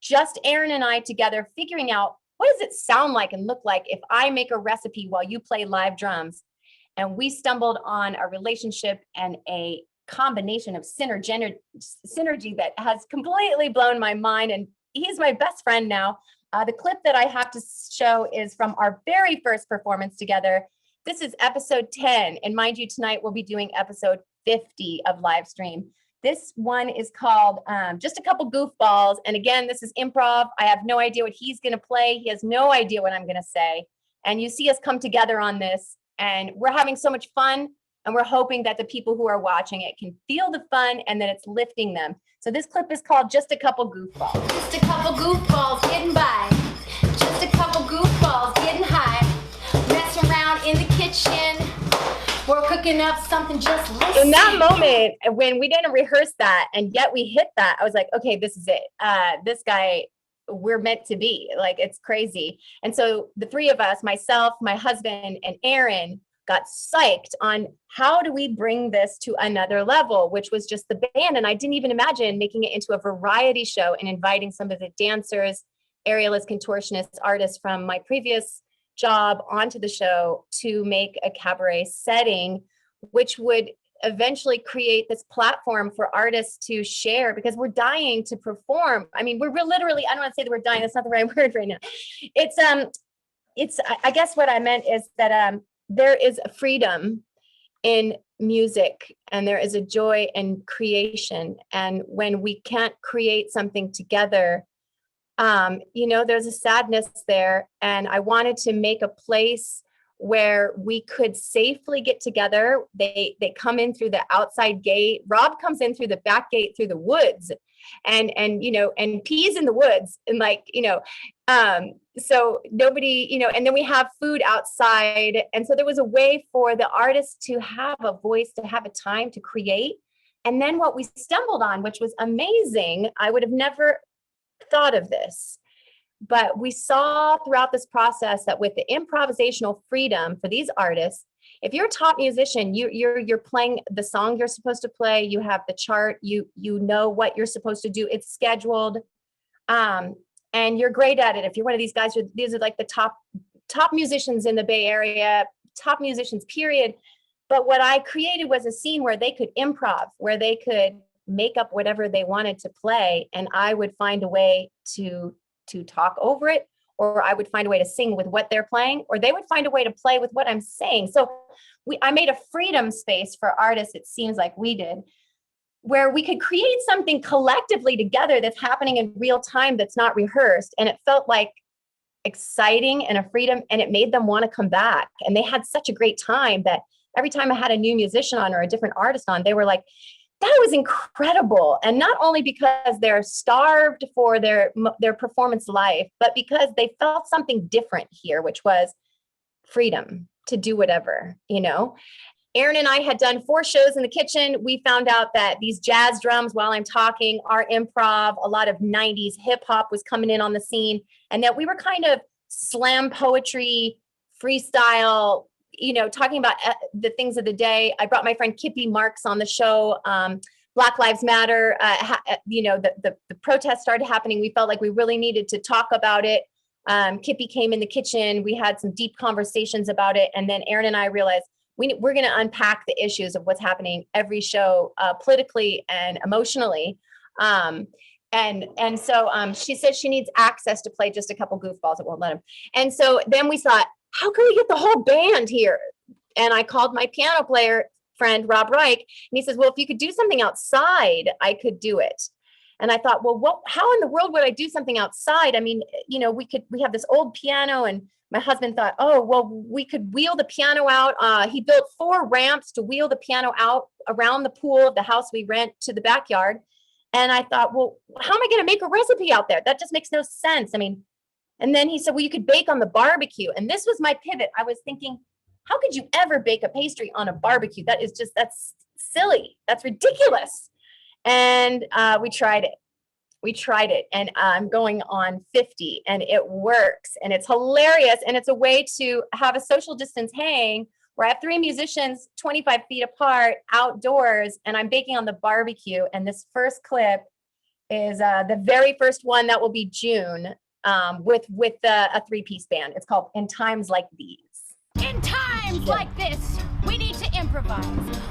just Aaron and I together figuring out, what does it sound like and look like if I make a recipe while you play live drums? And we stumbled on a relationship and a combination of synergy that has completely blown my mind. And he's my best friend now. The clip that I have to show is from our very first performance together. This is episode 10. And mind you, tonight we'll be doing episode 50 of live stream. This one is called Just a Couple Goofballs. And again, this is improv. I have no idea what he's going to play. He has no idea what I'm going to say. And you see us come together on this. And we're having so much fun. And we're hoping that the people who are watching it can feel the fun and that it's lifting them. So this clip is called Just a Couple Goofballs. Just a couple goofballs getting by. Just a couple goofballs getting high. Messing around in the kitchen. We're cooking up something, just listen. In that moment, when we didn't rehearse that, and yet we hit that, I was like, okay, this is it. This guy, we're meant to be. Like, it's crazy. And so the 3 of us, myself, my husband, and Aaron, got psyched on how do we bring this to another level, which was just the band. And I didn't even imagine making it into a variety show and inviting some of the dancers, aerialists, contortionists, artists from my previous job onto the show to make a cabaret setting, which would eventually create this platform for artists to share, because we're dying to perform. I mean, we're literally, I don't want to say that we're dying, that's not the right word right now. I guess what I meant is that there is a freedom in music, and there is a joy in creation. And when we can't create something together, there's a sadness there. And I wanted to make a place where we could safely get together. They come in through the outside gate. Rob comes in through the back gate through the woods, and pees in the woods, and so nobody, and then we have food outside. And so there was a way for the artists to have a voice, to have a time to create. And then what we stumbled on, which was amazing, I would have never thought of this, but we saw throughout this process that with the improvisational freedom for these artists, if you're a top musician, you're playing the song you're supposed to play, you have the chart, you know what you're supposed to do, it's scheduled, and you're great at it. If you're one of these guys, these are like the top musicians in the Bay Area, top musicians, period. But what I created was a scene where they could improv, where they could make up whatever they wanted to play, and I would find a way to talk over it, or I would find a way to sing with what they're playing, or they would find a way to play with what I'm saying. So I made a freedom space for artists, it seems like we did, where we could create something collectively together that's happening in real time, that's not rehearsed. And it felt like exciting and a freedom, and it made them want to come back. And they had such a great time that every time I had a new musician on or a different artist on, they were like, that was incredible. And not only because they're starved for their performance life, but because they felt something different here, which was freedom to do whatever, Aaron and I had done 4 shows in the kitchen. We found out that these jazz drums while I'm talking are improv. A lot of 90s hip hop was coming in on the scene, and that we were kind of slam poetry, freestyle, talking about the things of the day. I brought my friend Kippy Marks on the show. Black Lives Matter, the protest started happening. We felt like we really needed to talk about it. Kippy came in the kitchen. We had some deep conversations about it. And then Aaron and I realized we're going to unpack the issues of what's happening every show, politically and emotionally. And so she said she needs access to play just a couple goofballs. It won't let him. And so then we thought, how can we get the whole band here? And I called my piano player friend, Rob Reich, and he says, well, if you could do something outside, I could do it. And I thought, well, how in the world would I do something outside? I mean, we have this old piano, and my husband thought, oh, well, we could wheel the piano out. He built 4 ramps to wheel the piano out around the pool of the house we rent to the backyard. And I thought, well, how am I going to make a recipe out there? That just makes no sense. I mean, and then he said, well, you could bake on the barbecue. And this was my pivot. I was thinking, how could you ever bake a pastry on a barbecue? That's silly. That's ridiculous. And we tried it. And I'm going on 50, and it works, and it's hilarious. And it's a way to have a social distance hang where I have 3 musicians 25 feet apart outdoors, and I'm baking on the barbecue. And this first clip is the very first one that will be June, with a 3-piece band. It's called In Times Like These. In times like this, we need to improvise.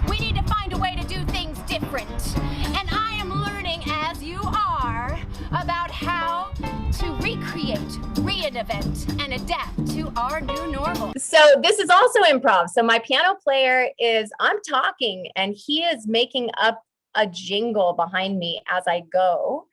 We need to find a way to do things different. And I am learning, as you are, about how to recreate, reinvent, and adapt to our new normal. So this is also improv. So my piano player I'm talking, and he is making up a jingle behind me as I go.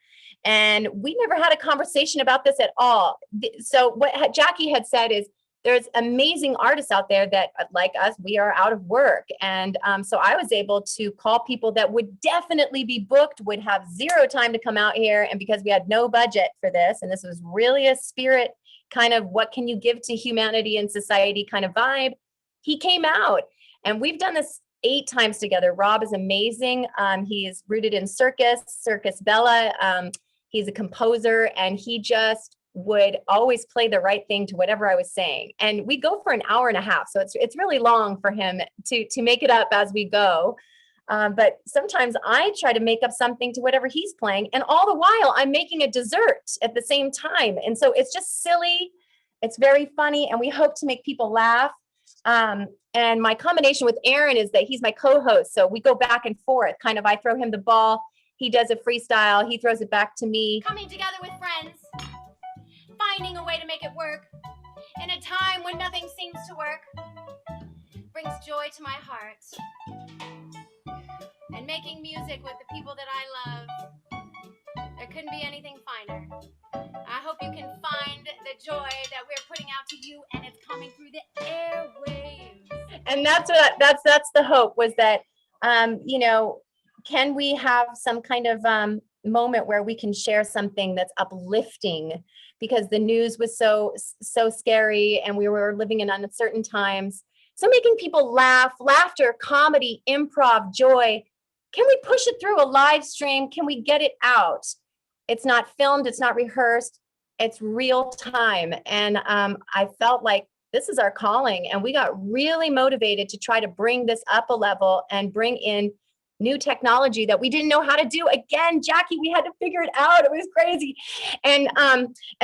And we never had a conversation about this at all. So what Jackie had said is, there's amazing artists out there that, like us, we are out of work. And so I was able to call people that would definitely be booked, would have 0 time to come out here. And because we had no budget for this, and this was really a spirit kind of what can you give to humanity and society kind of vibe, he came out. And we've done this 8 times together. Rob is amazing. He's rooted in Circus Bella. He's a composer, and he just would always play the right thing to whatever I was saying. And we go for an hour and a half. So it's really long for him to make it up as we go. But sometimes I try to make up something to whatever he's playing. And all the while I'm making a dessert at the same time. And so it's just silly. It's very funny. And we hope to make people laugh. And And my combination with Aaron is that he's my co-host. So we go back and forth, kind of, I throw him the ball. He does a freestyle. He throws it back to me. Coming together with friends, finding a way to make it work in a time when nothing seems to work, brings joy to my heart. And making music with the people that I love, there couldn't be anything finer. I hope you can find the joy that we're putting out to you, and it's coming through the airwaves. And that's the hope, was that, you know, can we have some kind of moment where we can share something that's uplifting, because the news was so scary and we were living in uncertain times. So making people laugh, laughter, comedy, improv, joy. Can we push it through a live stream? Can we get it out? It's not filmed, it's not rehearsed, it's real time. And I felt like this is our calling, and we got really motivated to try to bring this up a level and bring in new technology that we didn't know how to do. Again, Jackie, we had to figure it out. It was crazy. And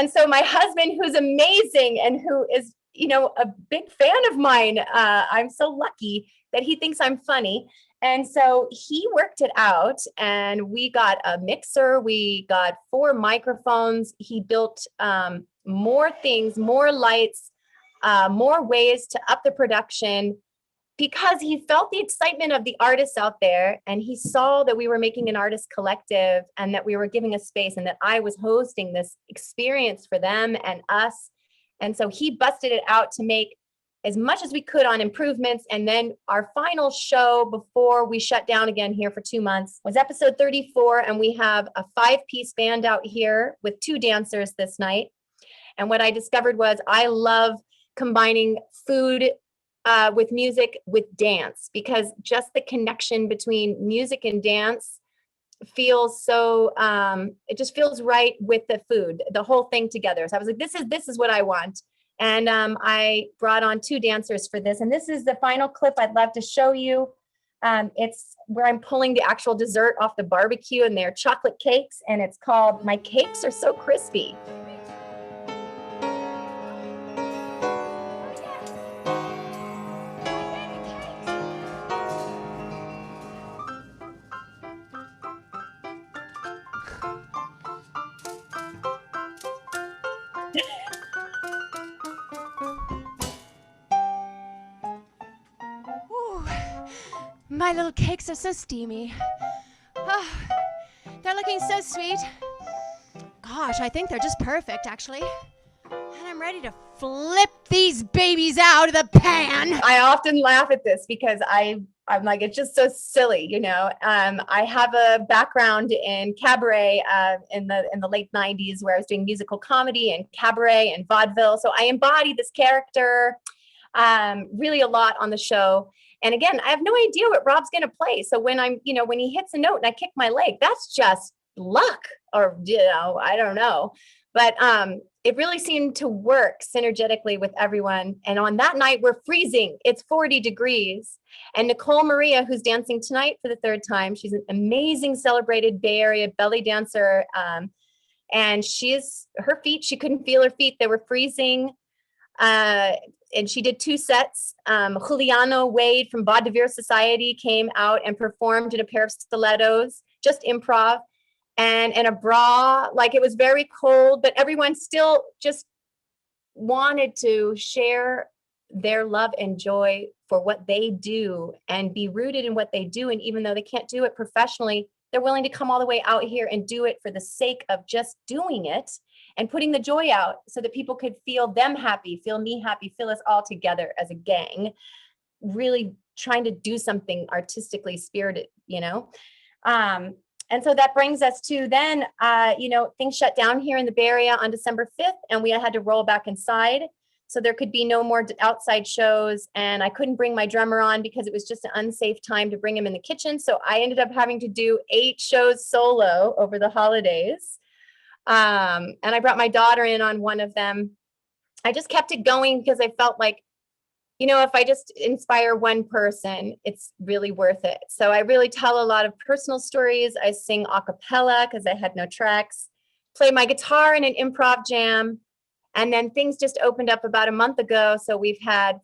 so my husband, who's amazing and who is, you know, a big fan of mine, I'm so lucky that he thinks I'm funny. And so he worked it out, and we got a mixer. We got 4 microphones. He built more things, more lights, more ways to up the production, because he felt the excitement of the artists out there, and he saw that we were making an artist collective and that we were giving a space, and that I was hosting this experience for them and us. And so he busted it out to make as much as we could on improvements. And then our final show before we shut down again here for 2 months was episode 34. And we have a 5-piece band out here with 2 dancers this night. And what I discovered was I love combining food with music with dance, because just the connection between music and dance feels so, it just feels right with the food, the whole thing together. So I was like, this is what I want. And I brought on 2 dancers for this. And this is the final clip I'd love to show you. It's where I'm pulling the actual dessert off the barbecue, and they're chocolate cakes. And it's called My Cakes Are So Crispy. My little cakes are so steamy. Oh, they're looking so sweet. Gosh, I think they're just perfect, actually. And I'm ready to flip these babies out of the pan. I often laugh at this because I'm like, it's just so silly, you know. I have a background in cabaret in the late 90s, where I was doing musical comedy and cabaret and vaudeville. So I embody this character really a lot on the show. And again, I have no idea what Rob's going to play. So when when he hits a note and I kick my leg, that's just luck, or, you know, I don't know. But it really seemed to work synergetically with everyone. And on that night, we're freezing. It's 40 degrees. And Nicole Maria, who's dancing tonight for the 3rd time, she's an amazing celebrated Bay Area belly dancer. And her feet, she couldn't feel her feet. They were freezing. And she did 2 sets. Juliano Wade from Vaudeville Society came out and performed in a pair of stilettos, just improv, and in a bra. Like, it was very cold, but everyone still just wanted to share their love and joy for what they do and be rooted in what they do. And even though they can't do it professionally, they're willing to come all the way out here and do it for the sake of just doing it and putting the joy out, so that people could feel them happy, feel me happy, feel us all together as a gang, really trying to do something artistically spirited, you know? And so that brings us to then, things shut down here in the Bay Area on December 5th, and we had to roll back inside. So there could be no more outside shows, and I couldn't bring my drummer on because it was just an unsafe time to bring him in the kitchen. So I ended up having to do 8 shows solo over the holidays. And I brought my daughter in on one of them. I just kept it going because I felt like, you know, if I just inspire one person, it's really worth it. So I really tell a lot of personal stories. I sing a cappella because I had no tracks, play my guitar in an improv jam. And then things just opened up about a month ago. So we've had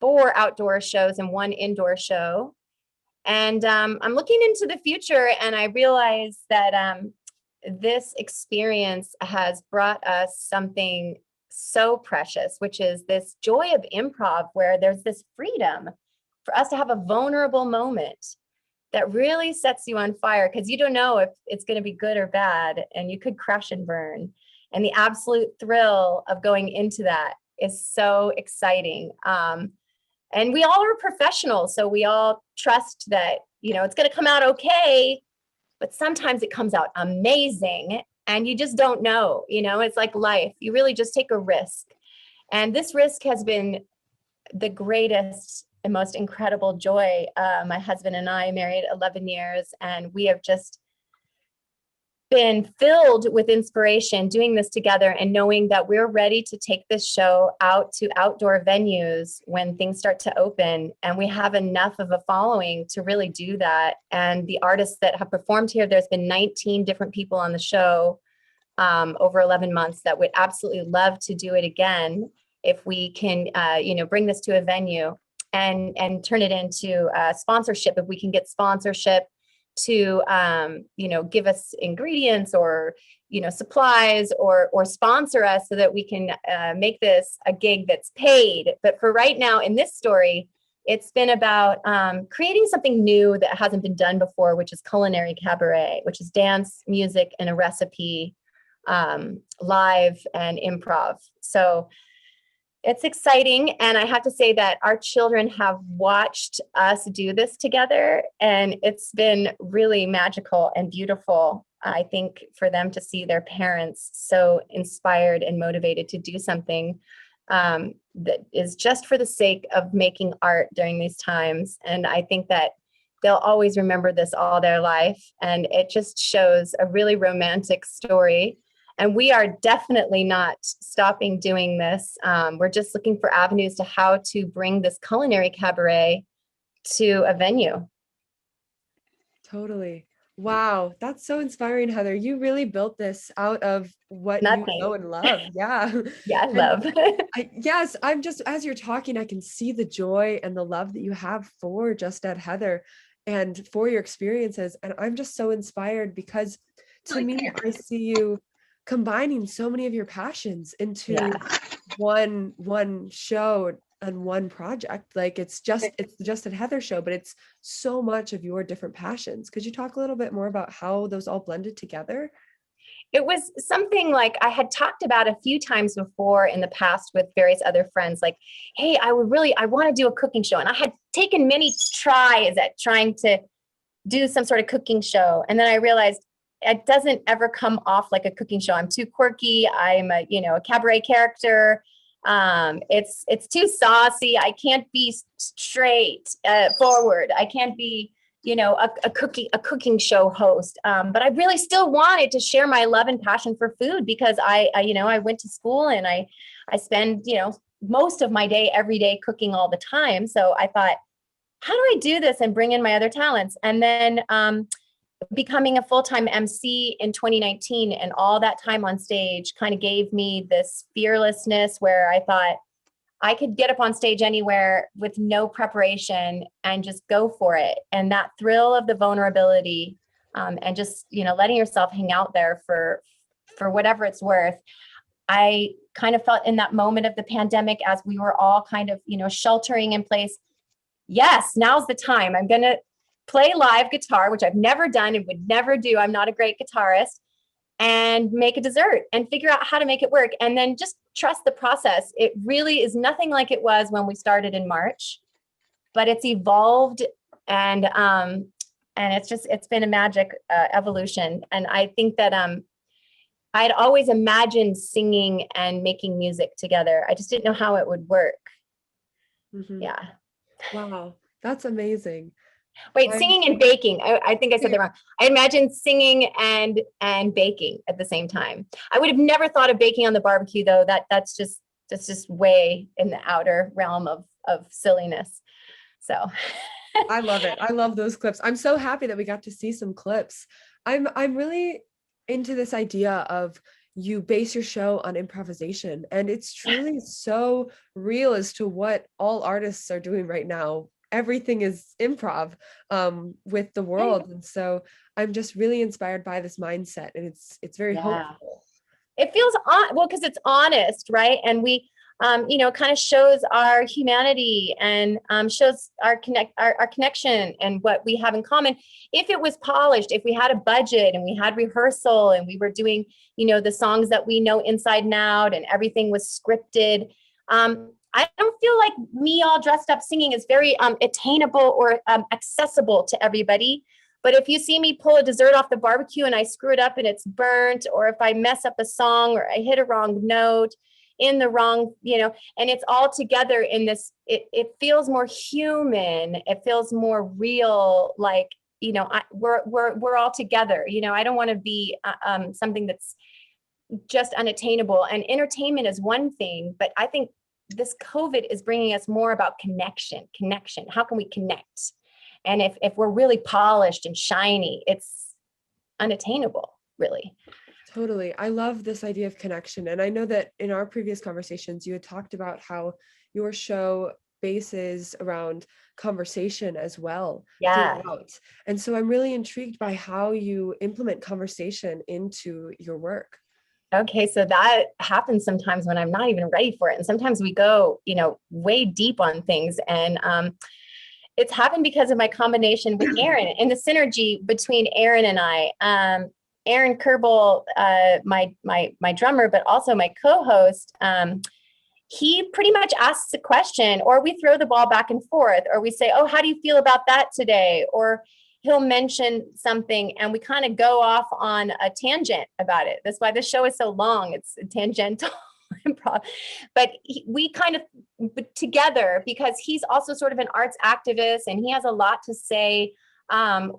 4 outdoor shows and 1 indoor show. And I'm looking into the future, and I realize that this experience has brought us something so precious, which is this joy of improv, where there's this freedom for us to have a vulnerable moment that really sets you on fire, because you don't know if it's going to be good or bad, and you could crash and burn. And the absolute thrill of going into that is so exciting. And we all are professionals, so we all trust that, it's going to come out okay, but sometimes it comes out amazing, and you just don't know. It's like life. You really just take a risk. And this risk has been the greatest and most incredible joy. My husband and I married 11 years, and we have just been filled with inspiration doing this together, and knowing that we're ready to take this show out to outdoor venues when things start to open, and we have enough of a following to really do that. And the artists that have performed here, there's been 19 different people on the show over 11 months that would absolutely love to do it again if we can bring this to a venue and turn it into sponsorship. If we can get sponsorship to give us ingredients or supplies, or sponsor us, so that we can make this a gig that's paid. But for right now, in this story, it's been about creating something new that hasn't been done before, which is culinary cabaret, which is dance, music, and a recipe, live and improv. So it's exciting. And I have to say that our children have watched us do this together, and it's been really magical and beautiful, I think, for them to see their parents so inspired and motivated to do something that is just for the sake of making art during these times. And I think that they'll always remember this all their life. And it just shows a really romantic story. And we are definitely not stopping doing this. We're just looking for avenues to how to bring this culinary cabaret to a venue. Totally. Wow. That's so inspiring, Heather. You really built this out of what Nothing. you know and love. Yeah. Yeah, love. Yes. I'm just, as you're talking, I can see the joy and the love that you have for Just Add Heather and for your experiences. And I'm just so inspired, because to me, I see you combining so many of your passions into one show and one project. Like it's the Just Add Heather show, but it's so much of your different passions. Could you talk a little bit more about how those all blended together? It was something like I had talked about a few times before in the past with various other friends, like, hey, I want to do a cooking show. And I had taken many tries at trying to do some sort of cooking show. And then I realized it doesn't ever come off like a cooking show. I'm too quirky. I'm a cabaret character. It's too saucy. I can't be straight forward. I can't be, a cooking show host. But I really still wanted to share my love and passion for food, because I went to school, and I spend, most of my day, every day, cooking all the time. So I thought, how do I do this and bring in my other talents? And then, becoming a full-time MC in 2019, and all that time on stage kind of gave me this fearlessness where I thought I could get up on stage anywhere with no preparation and just go for it. And that thrill of the vulnerability, and just, letting yourself hang out there for whatever it's worth. I kind of felt in that moment of the pandemic, as we were all kind of, sheltering in place. Yes, now's the time. I'm going to play live guitar, which I've never done and would never do. I'm not a great guitarist, and make a dessert and figure out how to make it work. And then just trust the process. It really is nothing like it was when we started in March, but it's evolved, and it's been a magic evolution. And I think that I'd always imagined singing and making music together. I just didn't know how it would work. Mm-hmm. Yeah. Wow. That's amazing. Wait, singing and baking. I think I said that wrong. I imagined singing and baking at the same time. I would have never thought of baking on the barbecue, though. That's just way in the outer realm of silliness. So I love it. I love those clips. I'm so happy that we got to see some clips. I'm really into this idea of you base your show on improvisation, and it's truly so real as to what all artists are doing right now. Everything is improv with the world, and so I'm just really inspired by this mindset, and it's very hopeful. It feels well, because it's honest, right? And we kind of shows our humanity and shows our connection and what we have in common. If it was polished, if we had a budget and we had rehearsal and we were doing, the songs that we know inside and out and everything was scripted, I don't feel like me all dressed up singing is very attainable or accessible to everybody. But if you see me pull a dessert off the barbecue and I screw it up and it's burnt, or if I mess up a song or I hit a wrong note in the wrong, and it's all together in this, it feels more human. It feels more real. Like, we're all together. I don't want to be something that's just unattainable. And entertainment is one thing, but I think this COVID is bringing us more about connection. How can we connect? And if we're really polished and shiny, it's unattainable, really. Totally. I love this idea of connection. And I know that in our previous conversations, you had talked about how your show bases around conversation as well. Yeah. Throughout. And so I'm really intrigued by how you implement conversation into your work. Okay, so that happens sometimes when I'm not even ready for it. And sometimes we go, way deep on things. And it's happened because of my combination with Aaron and the synergy between Aaron and I. Aaron Kerbel, my drummer, but also my co-host, he pretty much asks a question, or we throw the ball back and forth, or we say, oh, how do you feel about that today? Or he'll mention something and we kind of go off on a tangent about it. That's why this show is so long. It's tangential improv, but we kind of together, because he's also sort of an arts activist and he has a lot to say.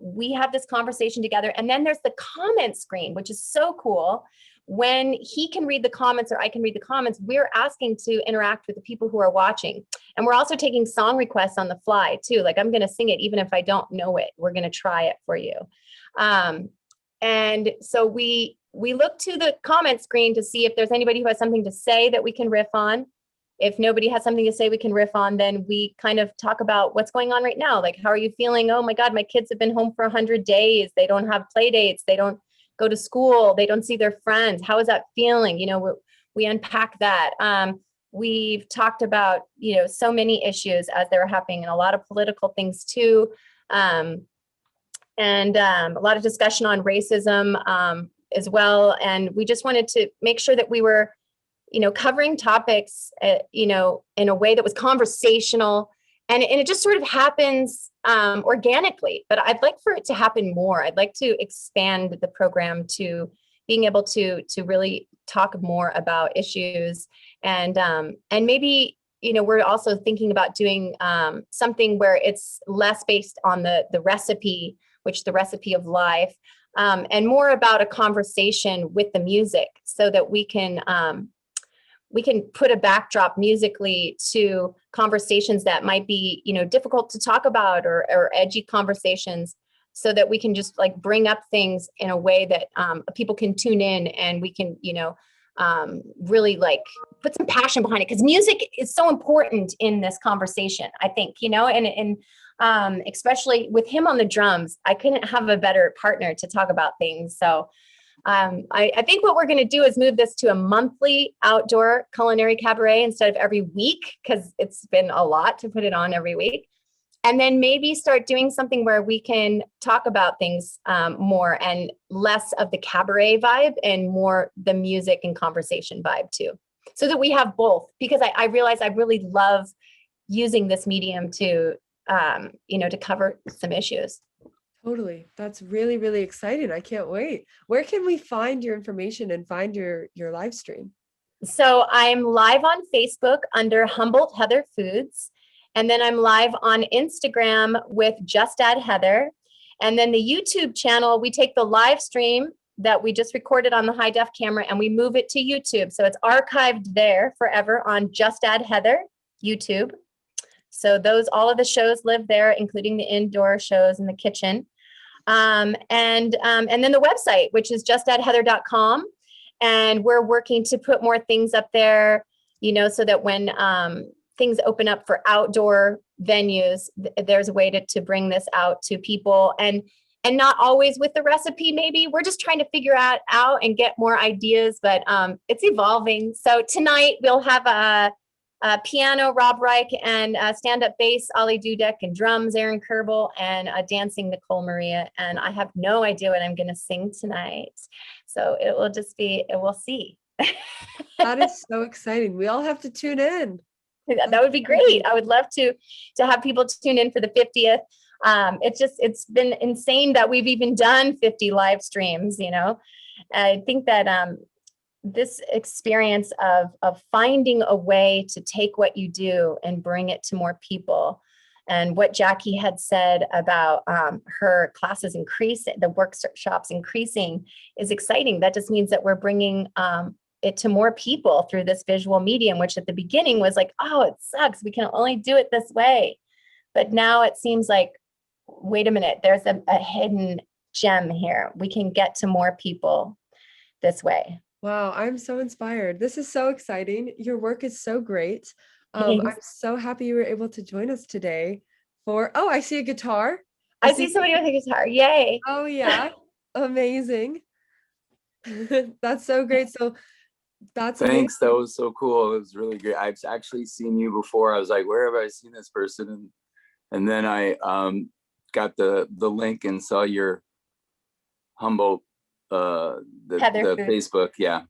We have this conversation together, and then there's the comment screen, which is so cool. When he can read the comments or I can read the comments, we're asking to interact with the people who are watching. And we're also taking song requests on the fly too. Like, I'm going to sing it even if I don't know it. We're going to try it for you. And so we look to the comment screen to see if there's anybody who has something to say that we can riff on. If nobody has something to say we can riff on, then we kind of talk about what's going on right now. Like, how are you feeling? Oh my God, my kids have been home for 100 days. They don't have play dates. They don't go to school. They don't see their friends. How is that feeling? We unpack that. We've talked about, so many issues as they were happening, and a lot of political things too. And a lot of discussion on racism as well. And we just wanted to make sure that we were, covering topics, in a way that was conversational, and it just sort of happens organically. But I'd like for it to happen more. I'd like to expand the program to being able to really talk more about issues, and maybe, we're also thinking about doing something where it's less based on the recipe, which the recipe of life, and more about a conversation with the music, so that we can put a backdrop musically to conversations that might be, difficult to talk about, or edgy conversations, so that we can just like bring up things in a way that people can tune in, and we can, really like put some passion behind it, because music is so important in this conversation, I think, and especially with him on the drums, I couldn't have a better partner to talk about things. So I think what we're going to do is move this to a monthly outdoor culinary cabaret instead of every week, because it's been a lot to put it on every week. And then maybe start doing something where we can talk about things more, and less of the cabaret vibe and more the music and conversation vibe too, so that we have both. Because I realize I really love using this medium to, to cover some issues. Totally. That's really, really exciting. I can't wait. Where can we find your information and find your live stream? So I'm live on Facebook under Humboldt Heather Foods. And then I'm live on Instagram with Just Add Heather. And then the YouTube channel, we take the live stream that we just recorded on the high def camera and we move it to YouTube. So it's archived there forever on Just Add Heather YouTube. So all of the shows live there, including the indoor shows in the kitchen. And then the website, which is justaddheather.com. And we're working to put more things up there, so that when things open up for outdoor venues, there's a way to bring this out to people, and not always with the recipe. Maybe we're just trying to figure out and get more ideas, but it's evolving. So tonight we'll have a piano, Rob Reich, and stand-up bass, Ollie Dudek, and drums, Aaron Kerbel, and dancing, Nicole Maria. And I have no idea what I'm going to sing tonight. So it will just be, we'll see. That is so exciting. We all have to tune in. That would be great. I would love to have people tune in for the 50th. It's been insane that we've even done 50 live streams. I think that this experience of finding a way to take what you do and bring it to more people, and what Jackie had said about her classes increasing, the workshops increasing, is exciting. That just means that we're bringing it to more people through this visual medium, which at the beginning was like, oh, it sucks, we can only do it this way. But now it seems like, wait a minute, there's a hidden gem here. We can get to more people this way. Wow, I'm so inspired. This is so exciting. Your work is so great. I'm so happy you were able to join us today I see a guitar. I see somebody with a guitar. Yay. Oh yeah. Amazing. That's so great. So that's thanks. amazing. That was so cool. It was really great. I've actually seen you before. I was like, where have I seen this person? And then I got the link and saw your Humboldt the Facebook. Yeah,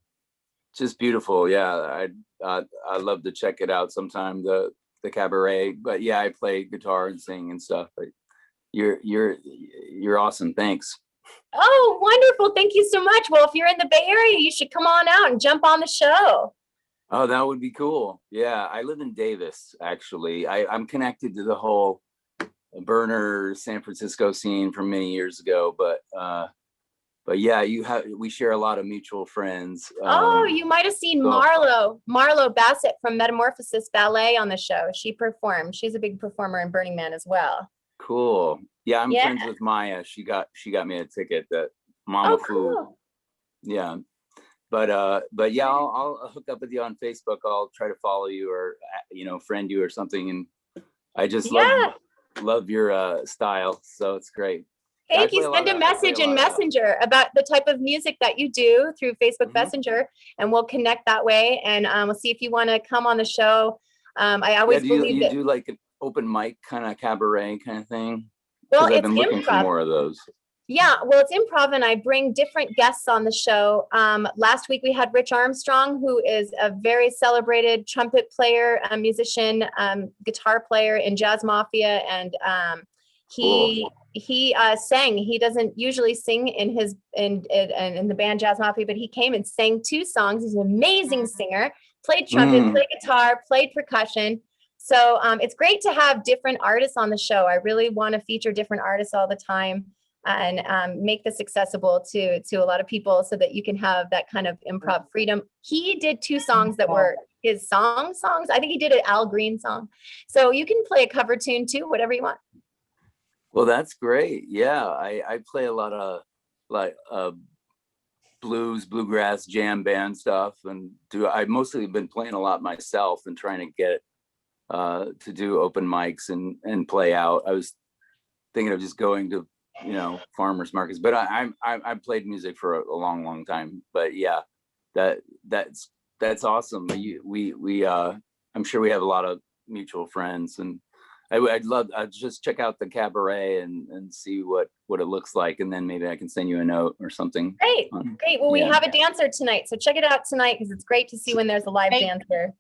just beautiful. Yeah, I'd love to check it out sometime, the cabaret. But yeah, I play guitar and sing and stuff. But you're awesome. Thanks. Oh, wonderful. Thank you so much. Well, if you're in the Bay Area, you should come on out and jump on the show. Oh, that would be cool. Yeah, I live in Davis, actually. I'm connected to the whole burner San Francisco scene from many years ago, but yeah, we share a lot of mutual friends. You might have seen Marlo Bassett from Metamorphosis Ballet on the show. She performed. She's a big performer in Burning Man as well. Cool. Yeah, I'm friends with Maya. She got me a ticket, that Mama cool. Yeah. But yeah, I'll hook up with you on Facebook. I'll try to follow you or friend you or something. And I just love your style. So it's great. Thank you. Send a message in Messenger about the type of music that you do through Facebook Messenger, and we'll connect that way. And we'll see if you want to come on the show. I always believe that you do like an open mic kind of cabaret kind of thing. Well, I've been looking for more of those. Yeah, well, it's improv, and I bring different guests on the show. Last week we had Rich Armstrong, who is a very celebrated trumpet player, a musician, guitar player in Jazz Mafia, and he sang. He doesn't usually sing in the band Jazz Mafia, but he came and sang 2 songs. He's an amazing singer. Played trumpet, played guitar, played percussion. So it's great to have different artists on the show. I really want to feature different artists all the time, and make this accessible to a lot of people, so that you can have that kind of improv freedom. He did 2 songs that were his songs. I think he did an Al Green song. So you can play a cover tune too, whatever you want. Well, that's great. Yeah, I play a lot of bluegrass, jam band stuff, and I've mostly been playing a lot myself and trying to get to do open mics and play out. I was thinking of just going to farmers markets, but I played music for a long time. But yeah, that's awesome. We I'm sure we have a lot of mutual friends, and I'd just check out the cabaret and see what it looks like, and then maybe I can send you a note or something. Great. Well, we have a dancer tonight, so check it out tonight, because it's great to see when there's a live dancer.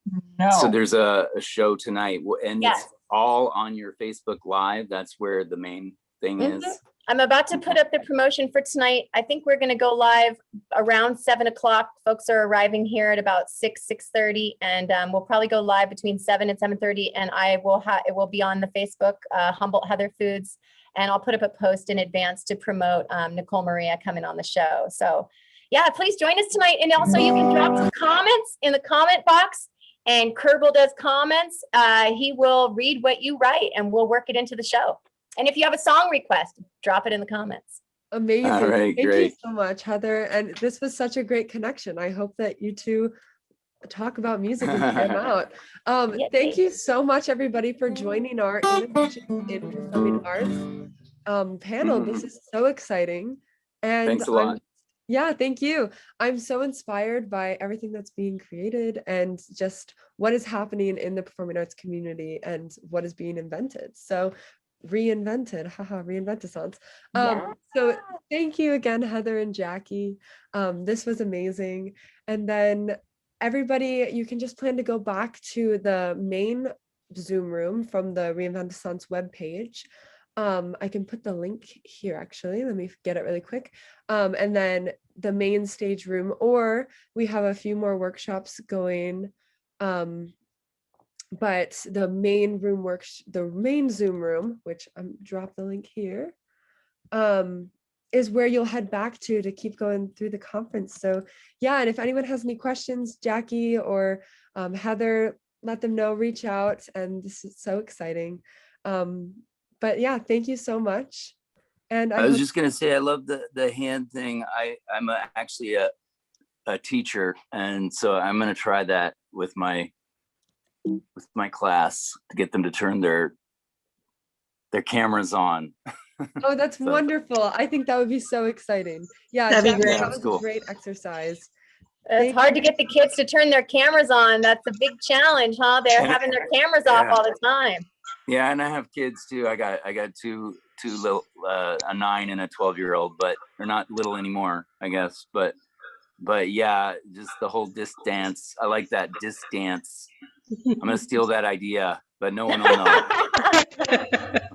So there's a show tonight, and it's all on your Facebook Live. That's where the main thing is. I'm about to put up the promotion for tonight. I think we're going to go live around 7 o'clock. Folks are arriving here at about 6:30, and we'll probably go live between 7 and 7:30. And it will be on the Facebook Humboldt Heather Foods, and I'll put up a post in advance to promote Nicole Maria coming on the show. So yeah, please join us tonight. And also you can drop some comments in the comment box, and Kerbel does comments. He will read what you write, and we'll work it into the show. And if you have a song request, drop it in the comments. Amazing. All right, Thank great. you so much, Heather. And this was such a great connection. I hope that you two talk about music and jam out. Thank you so much, everybody, for joining our Innovation in Performing Arts panel. This is so exciting. And Thanks a lot. yeah, thank you. I'm so inspired by everything that's being created and just what is happening in the performing arts community and what is being invented. So reinvented, haha, Reinventaissance. So thank you again, Heather and Jackie. This was amazing. And then everybody, you can just plan to go back to the main Zoom room from the Reinventaissance webpage. I can put the link here, actually. Let me get it really quick. And then the main stage room, or we have a few more workshops going. But the main room the main Zoom room, which I'm drop the link here, is where you'll head back to keep going through the conference. So yeah, and if anyone has any questions, Jackie or Heather, let them know, reach out. And this is so exciting. But yeah, thank you so much. And I was just gonna say, I love the hand thing. I'm actually a teacher, and so I'm gonna try that with my class to get them to turn their cameras on. Oh, that's wonderful. I think that would be so exciting. Yeah, That'd be Jackie, great. that was Cool. a great exercise. It's hard to get the kids to turn their cameras on. That's a big challenge, huh? They're having their cameras off all the time. Yeah, and I have kids too. I got two little, a 9 and a 12-year-old, but they're not little anymore, I guess. But yeah, just the whole disc dance. I like that disc dance. I'm gonna steal that idea, but no one will know.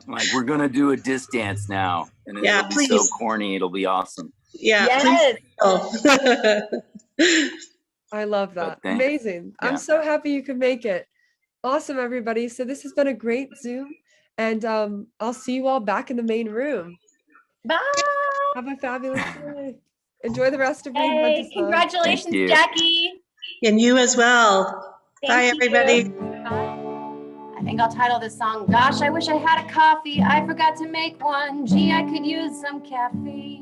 Like, we're gonna do a disc dance now, and it'll be so corny. It'll be awesome. Yeah. Yes. I love that. Thanks. Amazing. Yeah. I'm so happy you could make it. Awesome, everybody. So this has been a great Zoom, and I'll see you all back in the main room. Bye. Have a fabulous day. Enjoy the rest of your Hey, congratulations, Thank you. Jackie. And you as well. Bye, Thank you. everybody. Bye. I think I'll title this song, Gosh, I Wish I Had a Coffee. I forgot to make one. Gee, I could use some caffeine.